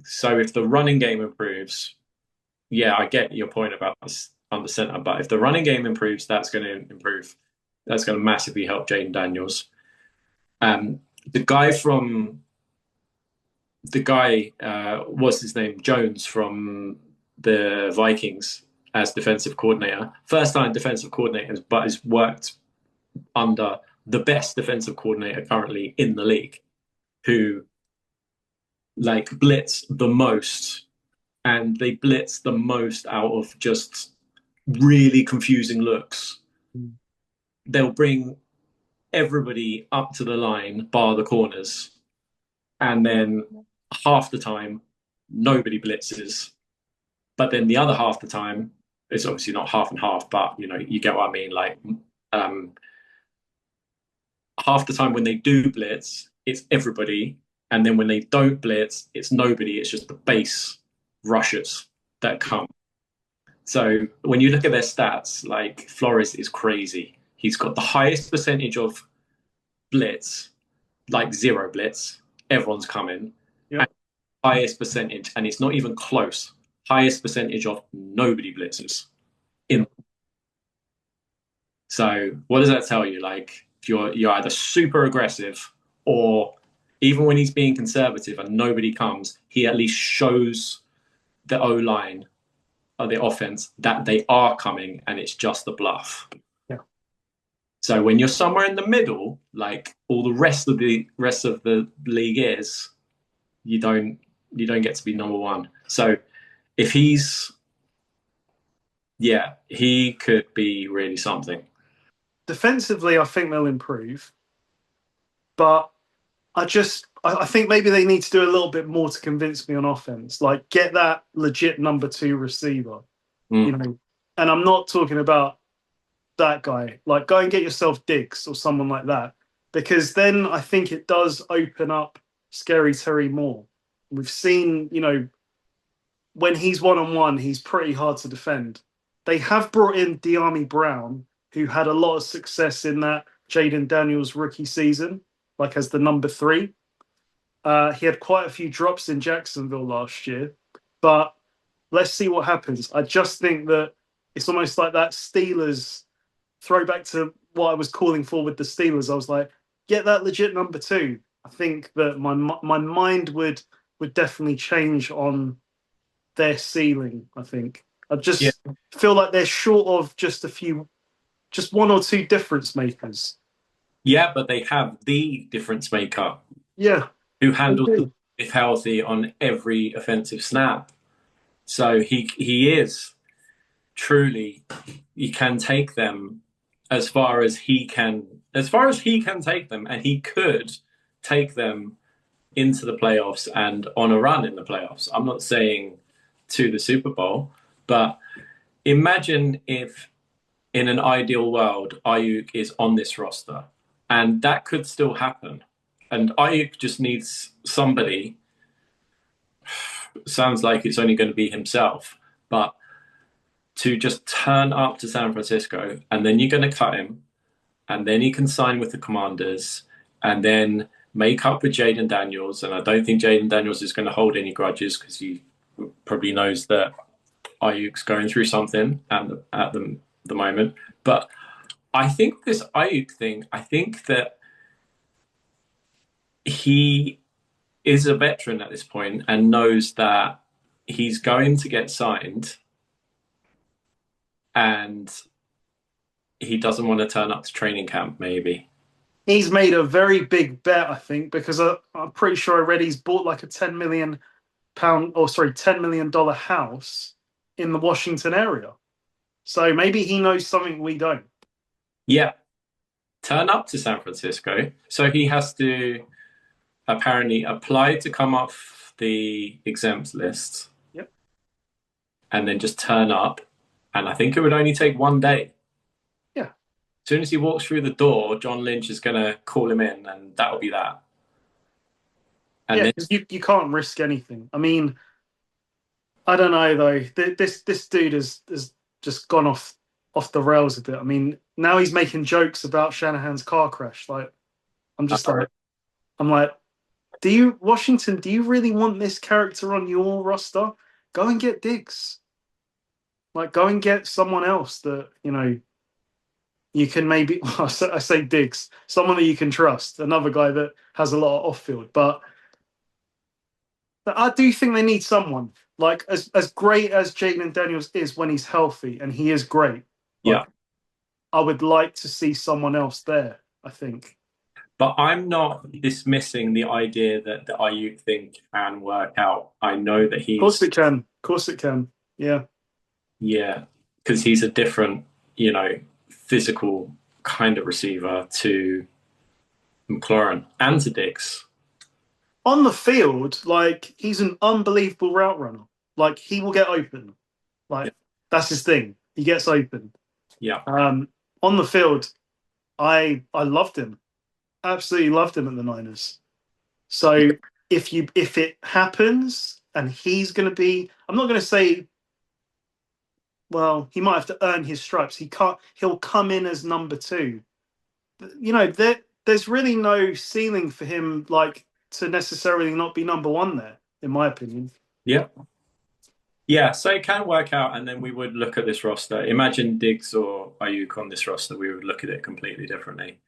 so if the running game improves, yeah, I get your point about this on the center, but if the running game improves, that's going to improve. That's going to massively help Jayden Daniels. The guy, what's his name? Jones from the Vikings as defensive coordinator. First time defensive coordinator, but has worked under the best defensive coordinator currently in the league, who like blitz the most, and they blitz the most out of just really confusing looks. They'll bring everybody up to the line, bar the corners, and then half the time nobody blitzes. But then the other half the time, it's obviously not half and half, but you get what I mean. Like half the time when they do blitz, it's everybody, and then when they don't blitz, it's nobody. It's just the base rushers that come. So when you look at their stats, like Flores is crazy. He's got the highest percentage of blitz, like zero blitz. Everyone's coming. Yep. Highest percentage, and it's not even close. Highest percentage of nobody blitzes. So what does that tell you? Like you're either super aggressive, or even when he's being conservative and nobody comes, he at least shows the O line or the offense that they are coming, and it's just a bluff. Yeah. So when you're somewhere in the middle, like all the rest of the league is, you don't get to be number one. So if he could be really something. Defensively, I think they'll improve, but I think maybe they need to do a little bit more to convince me on offense. Like get that legit number 2 receiver, And I'm not talking about that guy. Like go and get yourself Diggs or someone like that, because then I think it does open up Scary Terry more. We've seen, when he's one-on-one, he's pretty hard to defend. They have brought in De'Ami Brown, who had a lot of success in that Jayden Daniels rookie season, like as the number 3. He had quite a few drops in Jacksonville last year, but let's see what happens. I just think that it's almost like that Steelers throwback to what I was calling for with the Steelers. I was like, get that legit number 2. I think that my mind would definitely change on their ceiling. I think I just feel like they're short of just one or two difference makers. Yeah, but they have the difference maker. Yeah. Who handles if healthy on every offensive snap. So he is truly, he can take them as far as he can take them, and he could take them into the playoffs and on a run in the playoffs. I'm not saying to the Super Bowl, but imagine if in an ideal world Ayuk is on this roster, and that could still happen. And Ayuk just needs somebody sounds like it's only going to be himself, but to just turn up to San Francisco and then you're going to cut him and then he can sign with the Commanders and then make up with Jayden Daniels. And I don't think Jayden Daniels is going to hold any grudges because he probably knows that Ayuk's going through something at the moment. But I think this Ayuk thing, I think that he is a veteran at this point and knows that he's going to get signed and he doesn't want to turn up to training camp, maybe. He's made a very big bet, I think, because I'm pretty sure I read he's bought like a £10 million, or sorry, $10 million house in the Washington area. So maybe he knows something we don't. Yeah, turn up to San Francisco. So he has to apparently apply to come off the exempt list. Yep. And then just turn up. And I think it would only take one day. Yeah. As soon as he walks through the door, John Lynch is going to call him in, and that'll be that. And yeah, then, you can't risk anything. I mean, I don't know though. This dude has just gone off the rails a bit. I mean, now he's making jokes about Shanahan's car crash. Like, I'm like, Washington, do you really want this character on your roster? Go and get Diggs. Like, go and get someone else that, you can maybe, I say Diggs, someone that you can trust, another guy that has a lot of off-field. But I do think they need someone. Like, as great as Jayden Daniels is when he's healthy, and he is great. yeah. I would like to see someone else there, I think. But I'm not dismissing the idea that the Ayuk thing can work out. I know that he's... Of course it can. Of course it can. Yeah. Yeah, because he's a different, physical kind of receiver to McLaurin and to Diggs. On the field, like, he's an unbelievable route runner. Like, he will get open. Like, that's his thing. He gets open. Yeah. On the field, I loved him. Absolutely loved him at the Niners. So if it happens and he's going to be, I'm not going to say, well, he might have to earn his stripes. He'll come in as number 2. There's really no ceiling for him, like, to necessarily not be number 1 there, in my opinion. Yeah. Yeah, so it can work out, and then we would look at this roster. Imagine Diggs or Ayuk on this roster, we would look at it completely differently.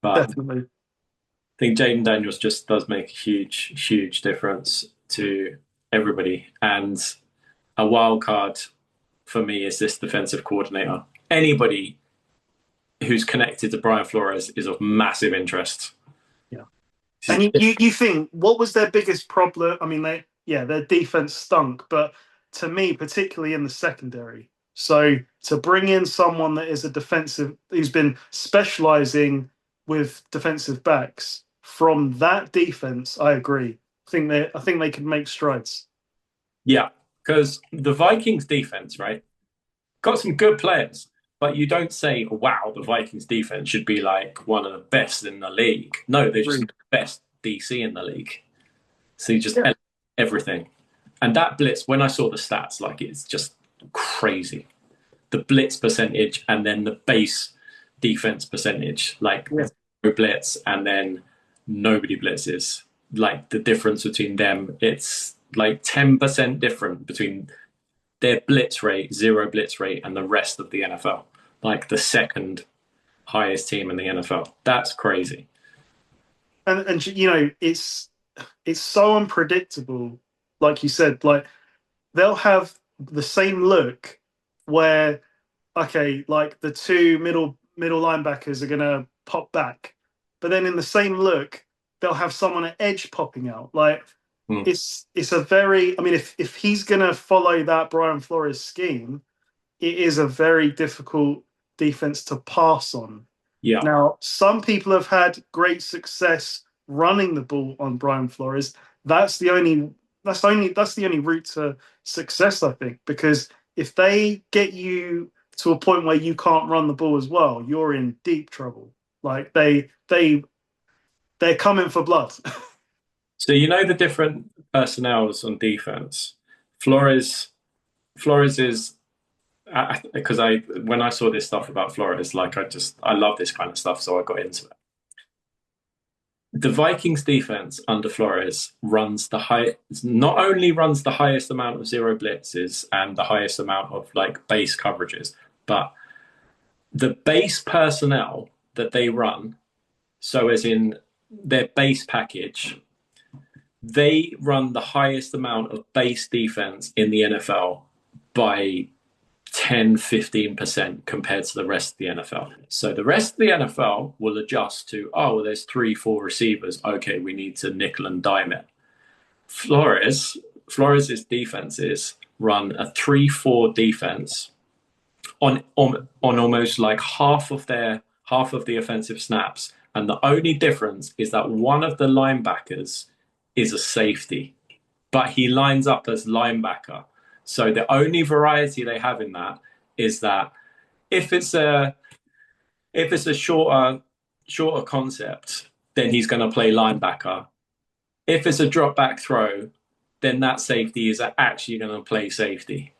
But Definitely. I think Jayden Daniels just does make a huge, huge difference to everybody. And a wild card for me is this defensive coordinator. Anybody who's connected to Brian Flores is of massive interest. Yeah. And you think, what was their biggest problem? I mean, their defense stunk, but to me, particularly in the secondary. So to bring in someone that is a defensive, who's been specializing with defensive backs from that defense, I agree. I think they can make strides. Yeah, because the Vikings defense, right, got some good players, but you don't say, wow, the Vikings defense should be like one of the best in the league. No, they're just the best DC in the league. So you just everything. And that blitz, when I saw the stats, like, it's just crazy. The blitz percentage and then the base defense percentage, like blitz and then nobody blitzes. Like, the difference between them, it's like 10% different between their blitz rate, 0 blitz rate, and the rest of the NFL. Like, the second highest team in the NFL. That's crazy. And it's so unpredictable. Like you said, like, they'll have the same look where, okay, like, the 2 middle linebackers are gonna pop back, but then in the same look, they'll have someone at edge popping out. Like, it's a very, I mean, if he's gonna follow that Brian Flores scheme, it is a very difficult defense to pass on. Yeah. Now, some people have had great success running the ball on Brian Flores. That's the only route to success, I think, because if they get you to a point where you can't run the ball as well, you're in deep trouble. Like, they're coming for blood. So the different personnel on defense, Flores is because when I saw this stuff about Flores, like I love this kind of stuff, so I got into it. The Vikings defense under Flores not only runs the highest amount of zero blitzes and the highest amount of like base coverages, but the base personnel that they run, so as in their base package, they run the highest amount of base defense in the NFL by 10-15% compared to the rest of the NFL. So the rest of the NFL will adjust to, oh, well, there's 3-4 receivers. Okay, we need to nickel and dime it. Flores's defenses run a 3-4 defense on almost like half of the offensive snaps. And the only difference is that one of the linebackers is a safety, but he lines up as linebacker. So the only variety they have in that is that if it's a shorter concept, then he's going to play linebacker. If it's a drop back throw, then that safety is actually going to play safety.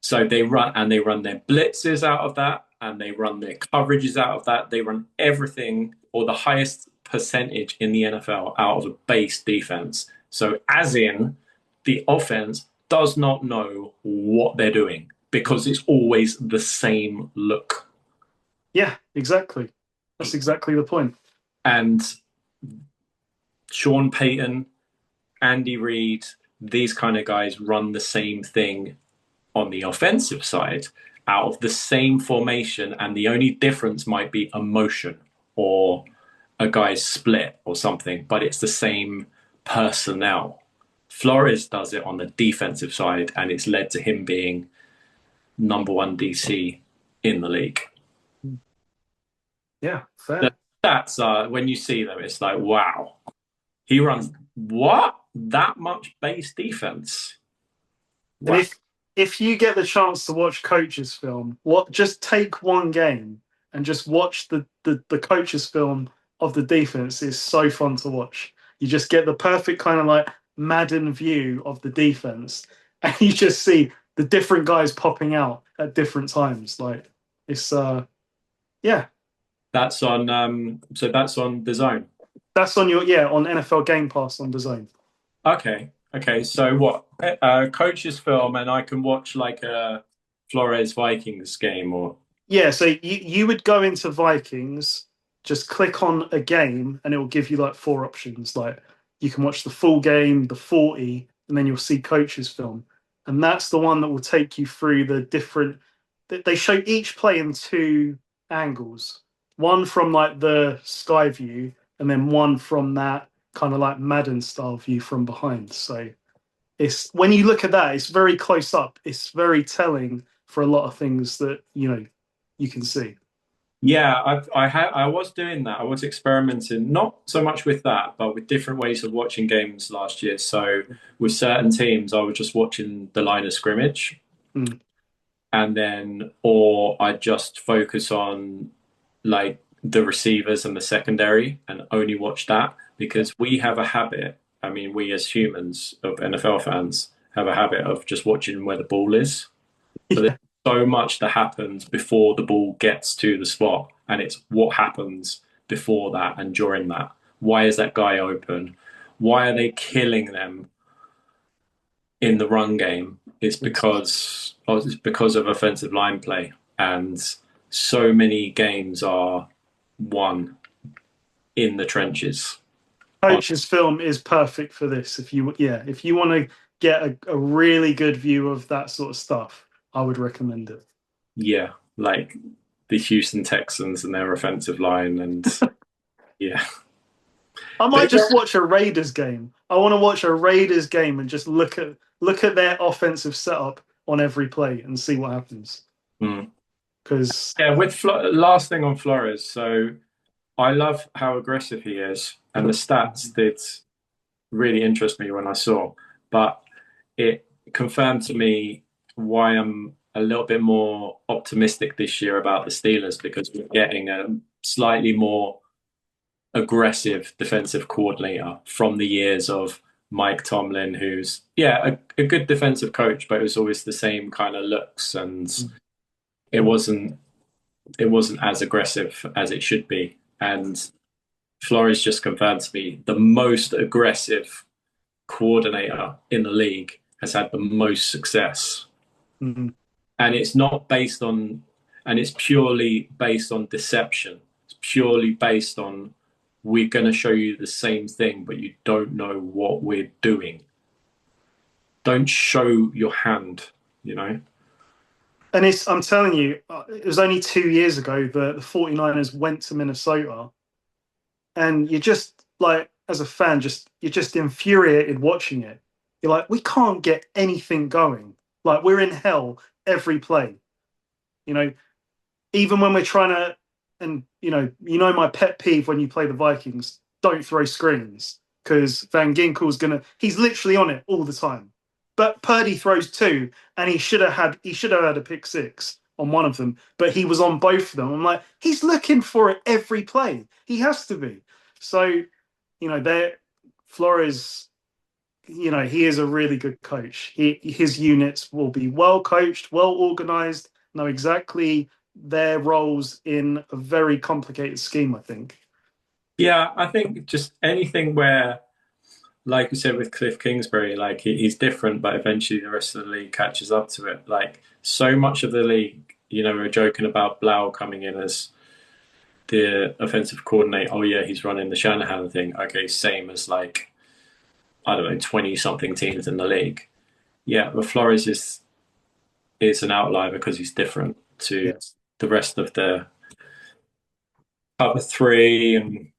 So they run their blitzes out of that, and they run their coverages out of that. They run everything, or the highest percentage in the NFL, out of a base defense. So as in, the offense does not know what they're doing because it's always the same look. Yeah, exactly. That's exactly the point. And Sean Payton, Andy Reid, these kind of guys run the same thing on the offensive side out of the same formation, and the only difference might be a motion or a guy's split or something, but it's the same personnel. Flores does it on the defensive side, and it's led to him being number one DC in the league. Yeah, fair. The stats when you see them, it's like, wow, he runs that much base defense. Wow. And if you get the chance to watch coaches film, just take one game and just watch the coaches film of the defense. Is so fun to watch. You just get the perfect kind of like Madden view of the defense, and you just see the different guys popping out at different times. Like it's yeah. That's on so that's on the Zone. That's on on NFL Game Pass on the Zone. Okay. So what? Coaches film, and I can watch like a Flores Vikings game, or so you would go into Vikings, just click on a game, and it will give you like 4 options. Like you can watch the full game, the 40, and then you'll see coaches film. And that's the one that will take you through the different... They show each play in 2 angles. One from like the sky view, and then one from that kind of like Madden style view from behind. So it's when you look at that, it's very close up. It's very telling for a lot of things that, you can see. Yeah, I was doing that. I was experimenting, not so much with that, but with different ways of watching games last year. So with certain teams, I was just watching the line of scrimmage, and then, or I just focus on like the receivers and the secondary and only watch that, because we have a habit. I mean, we as humans of NFL fans have a habit of just watching where the ball is. So there's so much that happens before the ball gets to the spot, and it's what happens before that and during that. Why is that guy open? Why are they killing them in the run game? It's because of offensive line play, and so many games are won in the trenches. Coach's film is perfect for this. If you want to get a really good view of that sort of stuff, I would recommend it. Yeah, like the Houston Texans and their offensive line, and yeah. I might just watch a Raiders game. I want to watch a Raiders game and just look at their offensive setup on every play and see what happens. Because with last thing on Flores, so I love how aggressive he is, and the stats did really interest me when I saw, but it confirmed to me why I'm a little bit more optimistic this year about the Steelers, because we're getting a slightly more aggressive defensive coordinator from the years of Mike Tomlin, who's a good defensive coach, but it was always the same kind of looks, and it wasn't as aggressive as it should be. And Flores just confirmed to me the most aggressive coordinator in the league has had the most success. Mm-hmm. And it's not based on, and it's purely based on deception. It's purely based on, we're going to show you the same thing, but you don't know what we're doing. Don't show your hand, you know? And I'm telling you, it was only 2 years ago that the 49ers went to Minnesota. And you're just like, as a fan, you're just infuriated watching it. You're like, we can't get anything going. Like, we're in hell every play. You know, even when we're trying to, and you know my pet peeve when you play the Vikings, don't throw screens, because Van Ginkel's he's literally on it all the time. But Purdy throws two, and he should have had a pick six on one of them, but he was on both of them. I'm like, he's looking for it every play. He has to be. So, Flores, he is a really good coach. His units will be well coached, well organized, know exactly their roles in a very complicated scheme, I think. Yeah, I think just anything where, like you said with Cliff Kingsbury, like he's different, but eventually the rest of the league catches up to it. Like so much of the league, we're joking about Blau coming in as the offensive coordinator. Oh yeah, he's running the Shanahan thing. Okay, same as like, I don't know, 20 something teams in the league. Yeah, but Flores is an outlier because he's different to the rest of the cover three and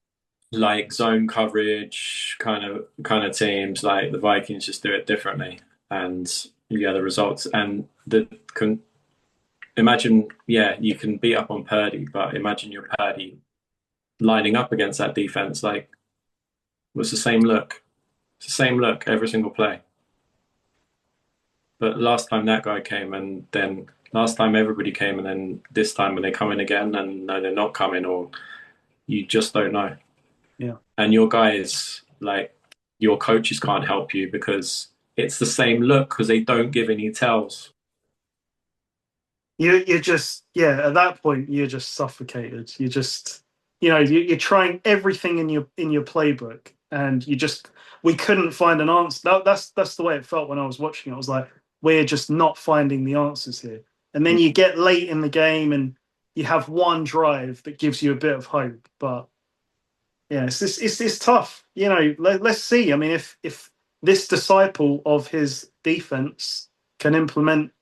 like zone coverage kind of teams. Like the Vikings just do it differently, and the results and imagine, you can beat up on Purdy, but imagine you're Purdy lining up against that defense. Like, it was the same look. It's the same look every single play. But last time that guy came, and then last time everybody came, and then this time when they come in again, and no, they're not coming, or you just don't know. Yeah. And your guys, like, your coaches can't help you because it's the same look because they don't give any tells. You're just, at that point, you're just suffocated. You're just, you're trying everything in your playbook, and we couldn't find an answer. That's the way it felt when I was watching it. I was like, we're just not finding the answers here. And then you get late in the game and you have one drive that gives you a bit of hope. But yeah, it's tough. Let's see. I mean, if this disciple of his defense can implement,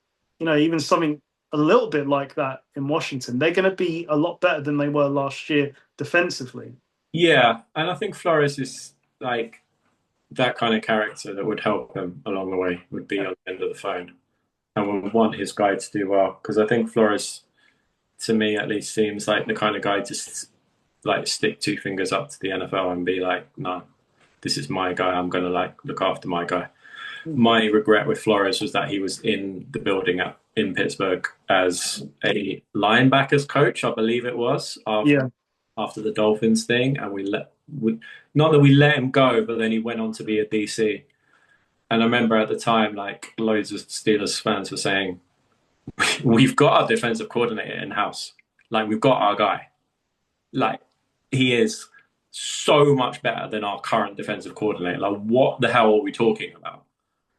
even something a little bit like that in Washington, they're going to be a lot better than they were last year defensively. Yeah, and I think Flores is like that kind of character that would help him along the way, would be on the end of the phone and would want his guy to do well. Because I think Flores, to me at least, seems like the kind of guy to like stick two fingers up to the NFL and be like, no, this is my guy. I'm going to like look after my guy. My regret with Flores was that he was in the building in Pittsburgh as a linebackers coach, I believe it was, after the Dolphins thing, and not that we let him go, but then he went on to be a DC. And I remember at the time, like loads of Steelers fans were saying, "We've got our defensive coordinator in house. Like we've got our guy. Like he is so much better than our current defensive coordinator. Like what the hell are we talking about?"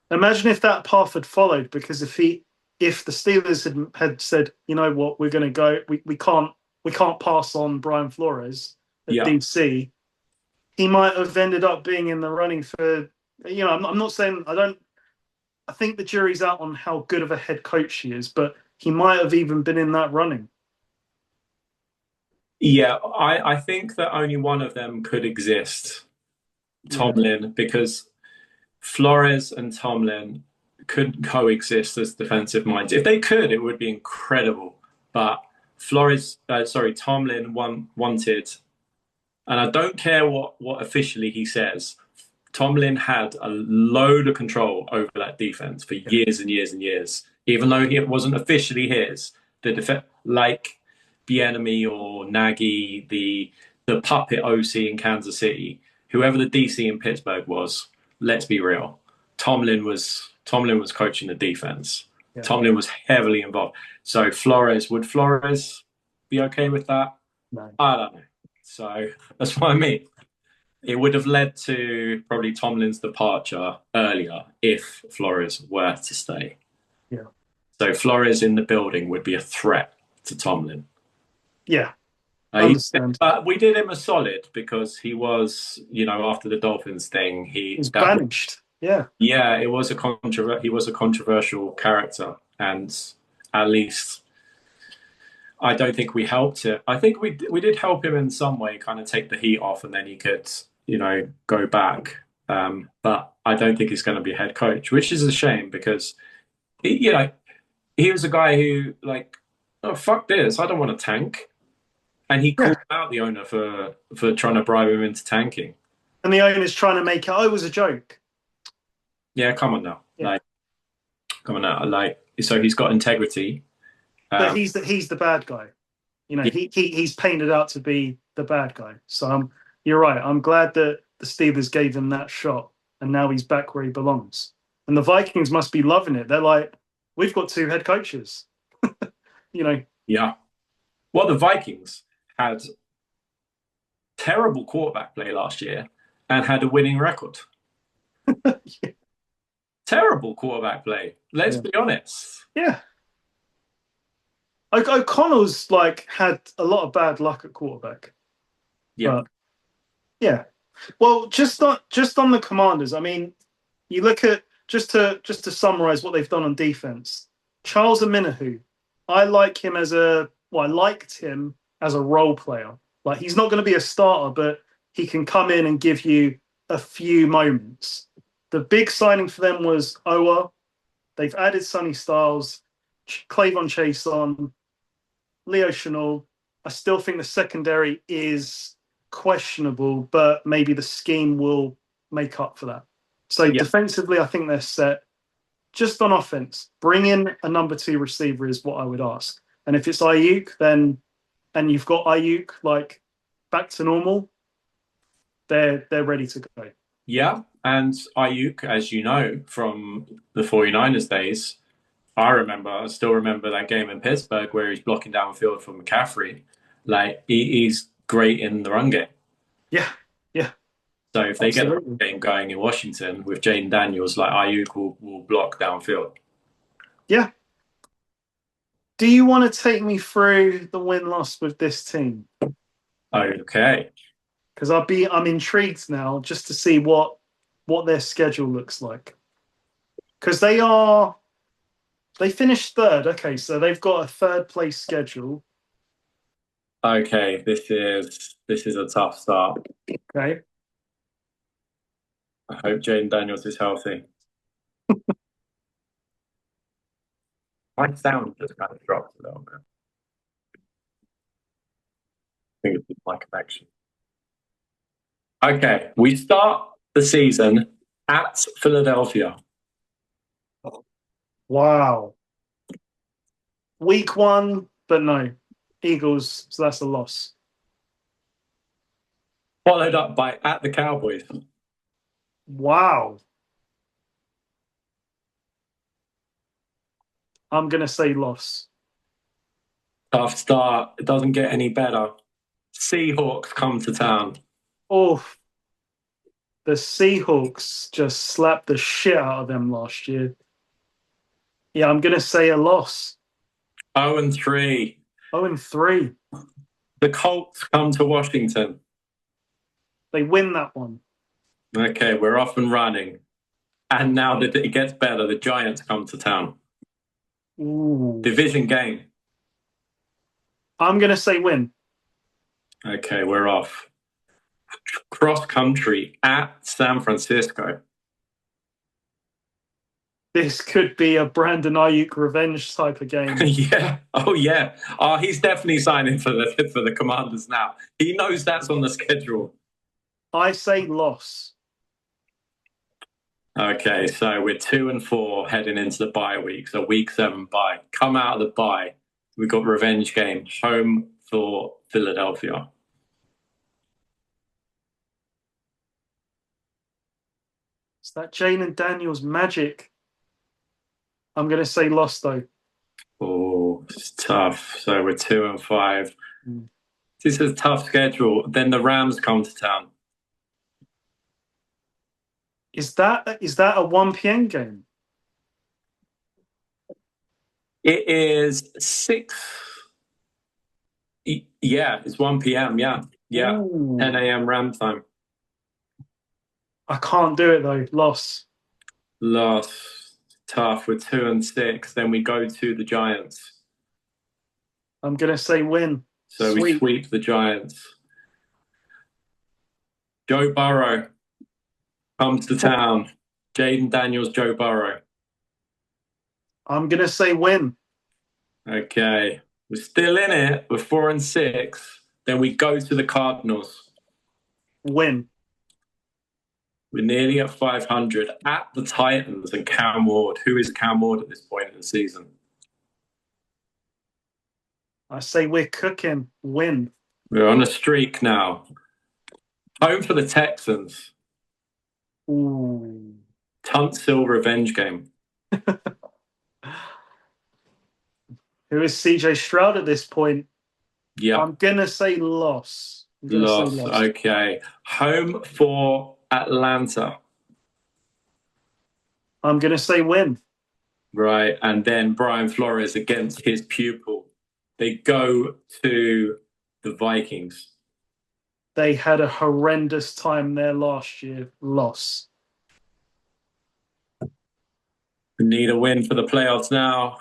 Imagine if that path had followed, because if the Steelers had said, you know what, we're going to go, we can't pass on Brian Flores at DC, he might have ended up being in the running for, I'm not saying, I think the jury's out on how good of a head coach he is, but he might have even been in that running. Yeah, I think that only one of them could exist, Tomlin, because Flores and Tomlin could coexist as defensive minds. If they could, it would be incredible. But Tomlin wanted, and I don't care what officially he says, Tomlin had a load of control over that defense for years and years and years, even though it wasn't officially his. Like Bieniemy or Nagy, the puppet OC in Kansas City, whoever the DC in Pittsburgh was, let's be real. Tomlin was coaching the defense. Yeah. Tomlin was heavily involved. So would Flores be okay with that? No. I don't know. So that's what I mean. It would have led to probably Tomlin's departure earlier if Flores were to stay. Yeah. So Flores in the building would be a threat to Tomlin. Yeah. Understand. But we did him a solid because he was, after the Dolphins thing, He's banished. Yeah. Yeah, he was a controversial character, and at least I don't think we helped it. I think we did help him in some way, kind of take the heat off, and then he could, go back. But I don't think he's going to be a head coach, which is a shame because he was a guy who oh fuck this, I don't want to tank, and he called out the owner for trying to bribe him into tanking. And the owner's trying to make it was a joke. Yeah, come on now. Yeah. So he's got integrity. But he's the bad guy. He's painted out to be the bad guy. So you're right. I'm glad that the Steelers gave him that shot, and now he's back where he belongs. And the Vikings must be loving it. They're like, we've got 2 head coaches. Yeah. Well, the Vikings had terrible quarterback play last year and had a winning record. Yeah. Terrible quarterback play. Let's be honest. Yeah. O'Connell's had a lot of bad luck at quarterback. Yeah. But, yeah. Well, just on the Commanders, I mean, you look at just to summarize what they've done on defense. Charles Omenihu, I liked him as a role player. He's not going to be a starter, but he can come in and give you a few moments. The big signing for them was Owa. They've added Sonny Styles, Clavon Chason, Leo Chenal. I still think the secondary is questionable, but maybe the scheme will make up for that. So defensively, I think they're set. Just on offense, bring in a number 2 receiver is what I would ask. And if it's Ayuk, and you've got Ayuk back to normal, they're ready to go. Yeah, and Ayuk, as you know, from the 49ers days, I still remember that game in Pittsburgh where he's blocking downfield for McCaffrey. He's great in the run game. Yeah, yeah. So if they get a game going in Washington with Jayden Daniels, Ayuk will block downfield. Yeah. Do you want to take me through the win-loss with this team? Okay. Because I'm intrigued now just to see what their schedule looks like. Because they finished 3rd. Okay, so they've got a 3rd place schedule. Okay, this is a tough start. Okay. I hope Jayden Daniels is healthy. My sound just kind of dropped a little bit. I think it's my connection. Okay, we start the season at Philadelphia. Wow. Week 1, but no. Eagles, so that's a loss. Followed up by at the Cowboys. Wow. I'm going to say loss. Tough start. It doesn't get any better. Seahawks come to town. Oh, the Seahawks just slapped the shit out of them last year. Yeah, I'm going to say a loss. 0-3. 0-3. The Colts come to Washington. They win that one. Okay, we're off and running. And now that it gets better, the Giants come to town. Ooh. Division game. I'm going to say win. Okay, we're off. Cross country at San Francisco. This could be a Brandon Ayuk revenge type of game. Yeah. Oh, yeah. Oh, he's definitely signing for the Commanders now. He knows that's on the schedule. I say loss. Okay, so we're 2-4 heading into the bye week. So week 7 bye. Come out of the bye. We've got revenge game. Home for Philadelphia. That Jayden Daniels magic. I'm going to say lost, though. Oh, it's tough. So we're 2-5. This is a tough schedule. Then the Rams come to town. Is that a 1 p.m. game? It is 6. Yeah, it's 1 p.m. Yeah. Ooh. 10 a.m. Ram time. I can't do it, though. Loss. Tough. We're 2-6. Then we go to the Giants. I'm going to say win. So we sweep the Giants. Joe Burrow comes to town. Jayden Daniels, Joe Burrow. I'm going to say win. Okay. We're still in it. We're 4-6. Then we go to the Cardinals. Win. We're nearly at 500 at the Titans and Cam Ward. Who is Cam Ward at this point in the season? I say we're cooking. Win. We're on a streak now. Home for the Texans. Ooh. Tunsil revenge game. Who is CJ Stroud at this point? Yeah. I'm going to say loss. Loss. Okay. Home for Atlanta. I'm going to say win. Right. And then Brian Flores against his pupil. They go to the Vikings. They had a horrendous time there last year. Loss. We need a win for the playoffs now.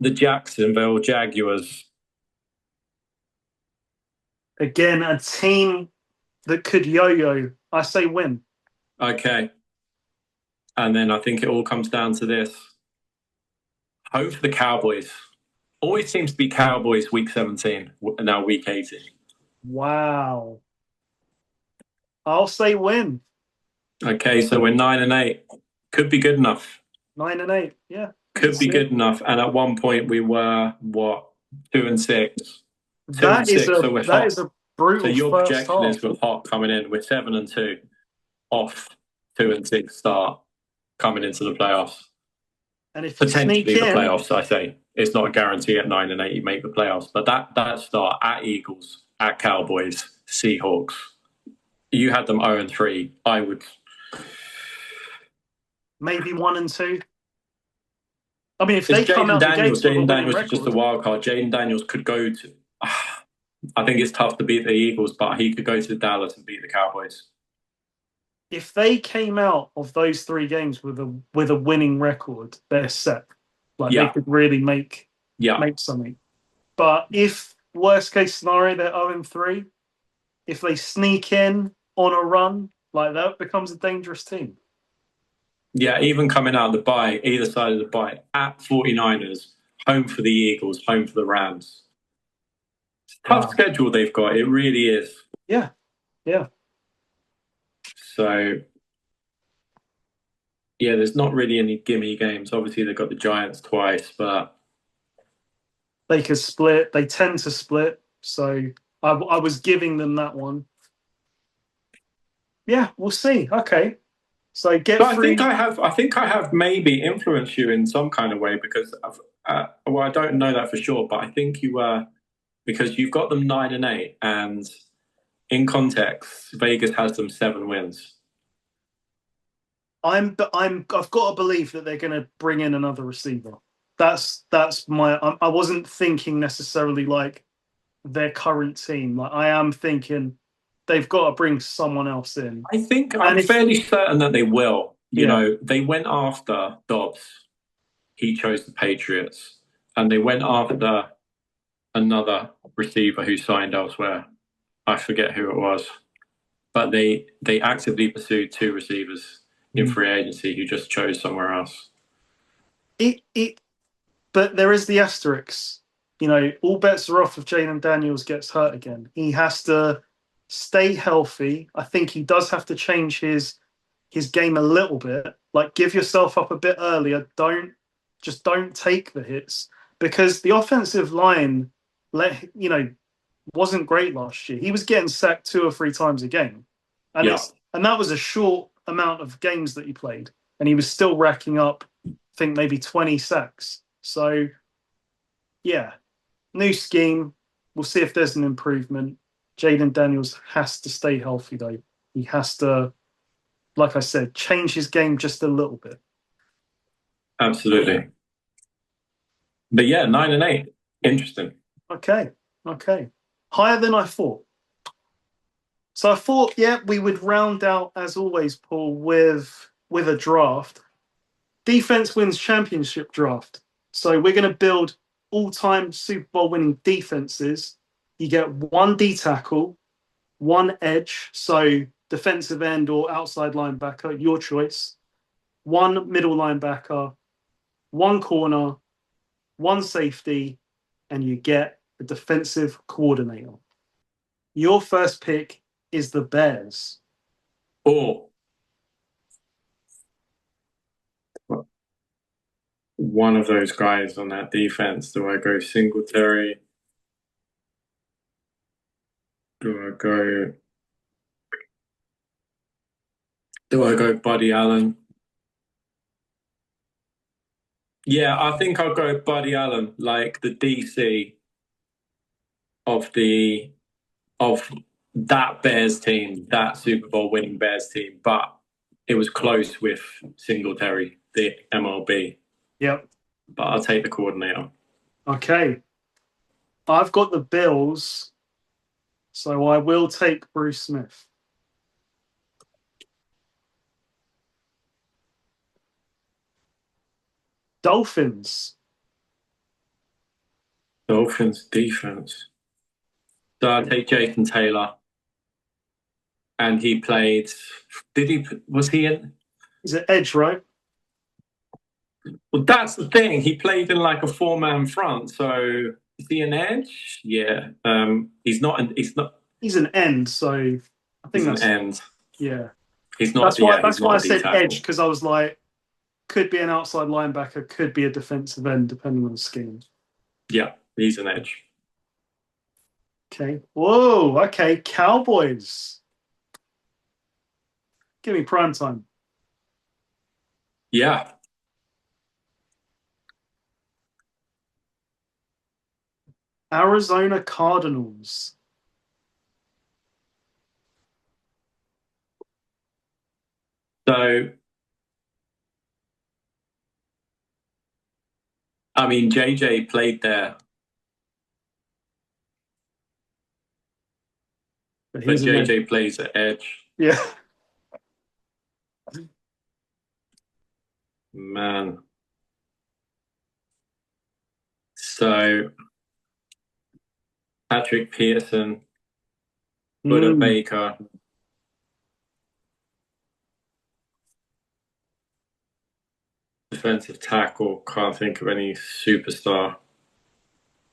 The Jacksonville Jaguars. Again, a team that could yo-yo. I say win. Okay. And then I think it all comes down to this. Home for the Cowboys. Always seems to be Cowboys week 17, now week 18. Wow. I'll say win. Okay, so we're 9-8. Could be good enough. 9-8, yeah. Could be good enough. And at one point we were, 2-6. That is a brutal. So your first projection half. is we're hot coming in. We're 7-2 off 2-6 start coming into the playoffs. And if potentially the in, playoffs, I say it's not a guarantee at 9-8 you make the playoffs, but that start at Eagles, at Cowboys, Seahawks, you had them 0-3. I would maybe 1-2. I mean, if they come out Jayden Daniels is just a wild card. Jayden Daniels could go to. I think it's tough to beat the Eagles, but he could go to Dallas and beat the Cowboys. If they came out of those 3 games with a winning record, they're set. They could really make something. But if worst case scenario they're 0-3, if they sneak in on a run, that becomes a dangerous team. Yeah, even coming out of the bye, either side of the bye, at 49ers, home for the Eagles, home for the Rams. Tough schedule they've got. It really is. Yeah. So, yeah, there's not really any gimme games. Obviously, they've got the Giants twice, but they could split. They tend to split. So I was giving them that one. Yeah, we'll see. Okay. So I think I have maybe influenced you in some kind of way because I don't know that for sure, but I think you were because you've got them 9-8, and in context, Vegas has them 7 wins. I've got to believe that they're going to bring in another receiver. That's my. I wasn't thinking necessarily like their current team. I am thinking they've got to bring someone else in. I'm fairly certain that they will. You know, they went after Dobbs. He chose the Patriots, and they went after another receiver who signed elsewhere. I forget who it was, but they actively pursued 2 receivers in free agency who just chose somewhere else. But there is the asterisk. All bets are off if Jayden Daniels gets hurt again. He has to stay healthy. I think he does have to change his game a little bit. Give yourself up a bit earlier. Don't take the hits, because the offensive line wasn't great last year. He was getting sacked 2 or 3 times a game, and that was a short amount of games that he played, and he was still racking up, I think, maybe 20 sacks. So, yeah, new scheme. We'll see if there's an improvement. Jayden Daniels has to stay healthy, though. He has to, like I said, change his game just a little bit. Absolutely. But yeah, 9-8. Interesting. Okay. Higher than I thought. So I thought, yeah, we would round out, as always, Paul, with a draft. Defense wins championship draft. So we're going to build all-time Super Bowl winning defenses. You get one D tackle, one edge, so defensive end or outside linebacker, your choice. One middle linebacker, one corner, one safety, and you get a defensive coordinator. Your first pick is the Bears. Or one of those guys on that defense. Do I go Singletary? Do I go Buddy Allen? Yeah, I think I'll go Buddy Allen, like the DC of that Bears team, that Super Bowl winning Bears team, but it was close with Singletary, the MLB. Yep. But I'll take the coordinator. Okay. I've got the Bills, so I will take Bruce Smith. Dolphins. Dolphins defense. So I'll take Jason Taylor. And he played, was he in? He's an edge, right? Well, that's the thing. He played in like a 4-man front. So is he an edge? Yeah. He's not. He's an end. So I think that's an end. Yeah. He's not. That's why I said edge, because I was like, could be an outside linebacker, could be a defensive end, depending on the scheme. Yeah, he's an edge. Okay. Whoa. Okay. Cowboys. Give me prime time. Yeah. Arizona Cardinals. So, I mean, JJ played there. But JJ plays at edge. Yeah. Man. So, Patrick Peterson, Buda Baker. Defensive tackle, can't think of any superstar.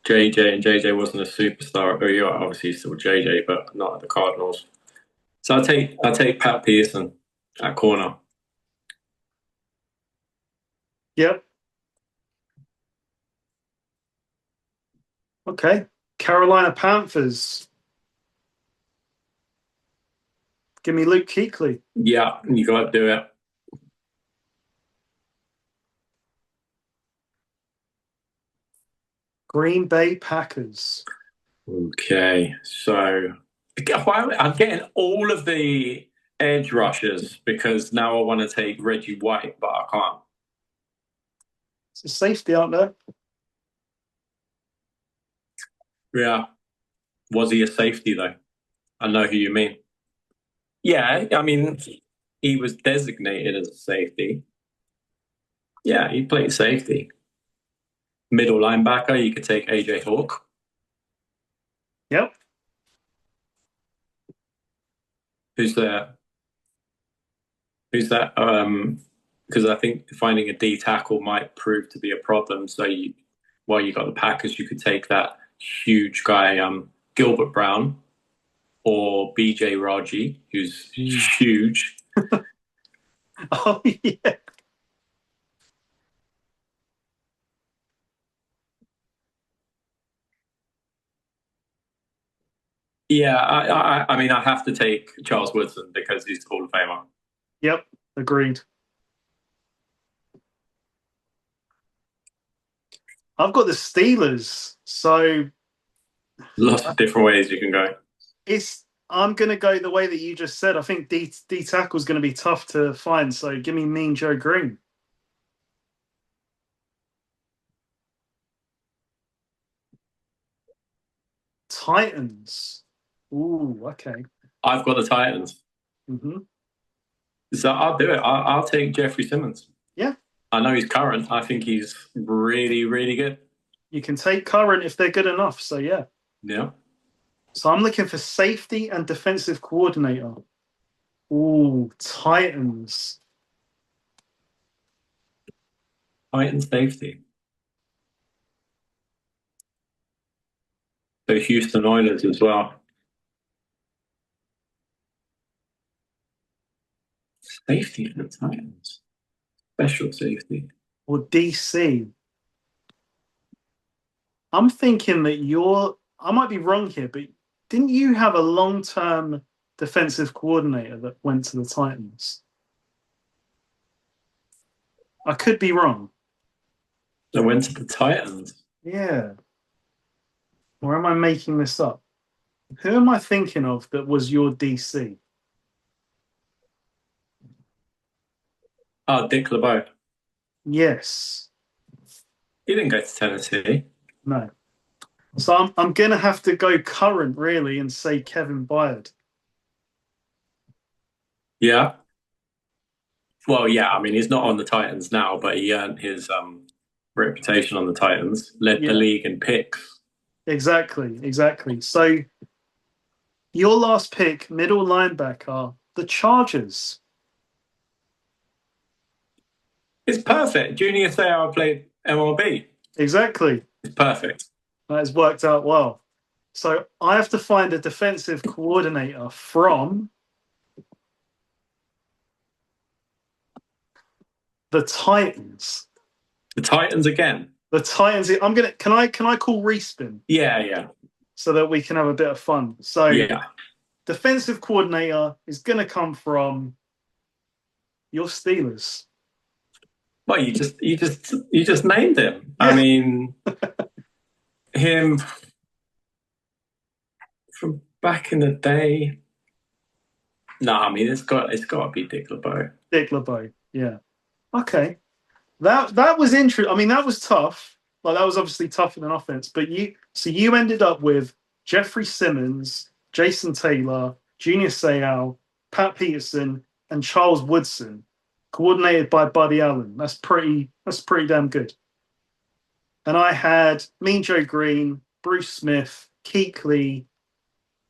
JJ wasn't a superstar. Oh, you're obviously still JJ, but not at the Cardinals. So I'll take Pat Peterson at corner. Yep. Okay. Carolina Panthers. Give me Luke Kuechly. Yeah, you got to do it. Green Bay Packers. Okay, so I'm getting all of the edge rushers because now I want to take Reggie White, but I can't. It's a safety, aren't there? Yeah. Was he a safety, though? I know who you mean. Yeah, I mean, he was designated as a safety. Yeah, he played safety. Middle linebacker, you could take AJ Hawk. Yep. Who's there? Who's that? Because I think finding a D tackle might prove to be a problem. So while you got the Packers, you could take that huge guy, Gilbert Brown, or BJ Raji, who's huge. Oh, yeah. Yeah, I mean, I have to take Charles Woodson because he's the Hall of Famer. Yep, agreed. I've got the Steelers, so Lots of different ways you can go. I'm gonna go the way that you just said. I think D tackle is gonna be tough to find. So give me Mean Joe Green. Titans. Ooh, okay. I've got the Titans. Hmm. So I'll do it. I'll take Jeffrey Simmons. Yeah, I know he's current. I think he's really, really good. you can take current if they're good enough. So yeah. Yeah. So I'm looking for safety and defensive coordinator. Ooh, Titans. Titans safety. So Houston Oilers as well. Safety for the Titans. Special safety. Or DC. I'm thinking that I might be wrong here, but didn't you have a long-term defensive coordinator that went to the Titans? I could be wrong. They went to the Titans. Yeah. Or am I making this up? Who am I thinking of that was your DC? Oh, Dick LeBeau. Yes. He didn't go to Tennessee. No. So I'm gonna have to go current really and say Kevin Byard. Yeah. Well, yeah. I mean, he's not on the Titans now, but he earned his reputation on the Titans. Led the Yeah. league in picks. Exactly. So your last pick, middle linebacker, the Chargers. It's perfect. Junior Seau played MLB. Exactly. It's perfect. That has worked out well. So I have to find a defensive coordinator from the Titans. The Titans again. The Titans. Can I call respin Yeah. so that we can have a bit of fun. So Yeah. defensive coordinator is gonna come from your Steelers. Well, you just named him. Yeah. I mean, him from back in the day. No, I mean it's got to be Dick LeBeau. Dick LeBeau. Yeah. Okay. That was interesting. I mean, that was tough. Like that was obviously tough in an offense. But you ended up with Jeffrey Simmons, Jason Taylor, Junior Seau, Pat Peterson, and Charles Woodson, coordinated by Buddy Allen. That's pretty damn good. And I had Mean Joe Green, Bruce Smith, Kuechly,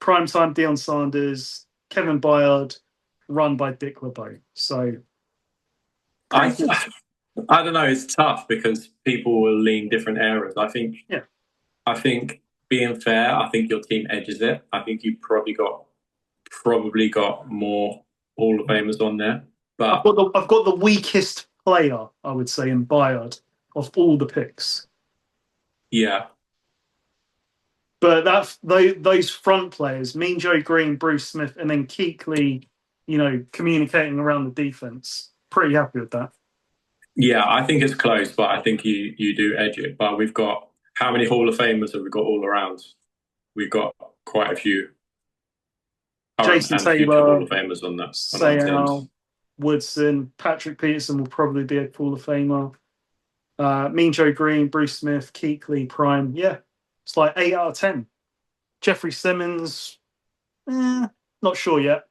primetime Deion Sanders, Kevin Byard, run by Dick LeBeau. So I don't know. It's tough because people will lean different areas. I think. Yeah. I think being fair, I think your team edges it. I think you probably got more Hall of Famers on there. But I've got the weakest player, I would say, in Byard of all the picks. yeah. But those front players, Mean Joe Green, Bruce Smith, and then Kuechly, communicating around the defense. Pretty happy with that. Yeah, I think it's close, but I think you do edge it. But we've got how many Hall of Famers have we got all around? We've got quite a few. Jason Taylor, Hall of Famers on that. Seau, Woodson, Patrick Peterson will probably be a Hall of Famer. Mean Joe Green, Bruce Smith, Kuechly, Prime. Yeah, it's like 8 out of 10. Jeffrey Simmons, not sure yet.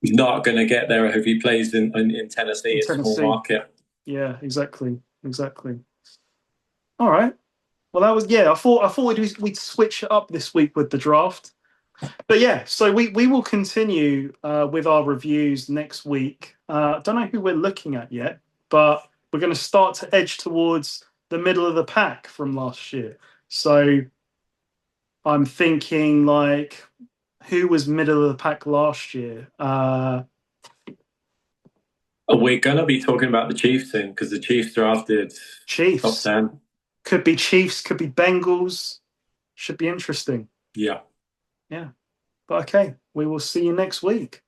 He's not going to get there if he plays in Tennessee. It's a small market. Yeah, exactly. All right. Well, that was I thought we'd switch it up this week with the draft. But yeah, so we will continue with our reviews next week. Don't know who we're looking at yet, but we're going to start to edge towards the middle of the pack from last year. So I'm thinking like, who was middle of the pack last year? We're going to be talking about the Chiefs soon because the Chiefs drafted Chiefs. top 10. Could be Chiefs, could be Bengals. Should be interesting. Yeah. But okay, we will see you next week.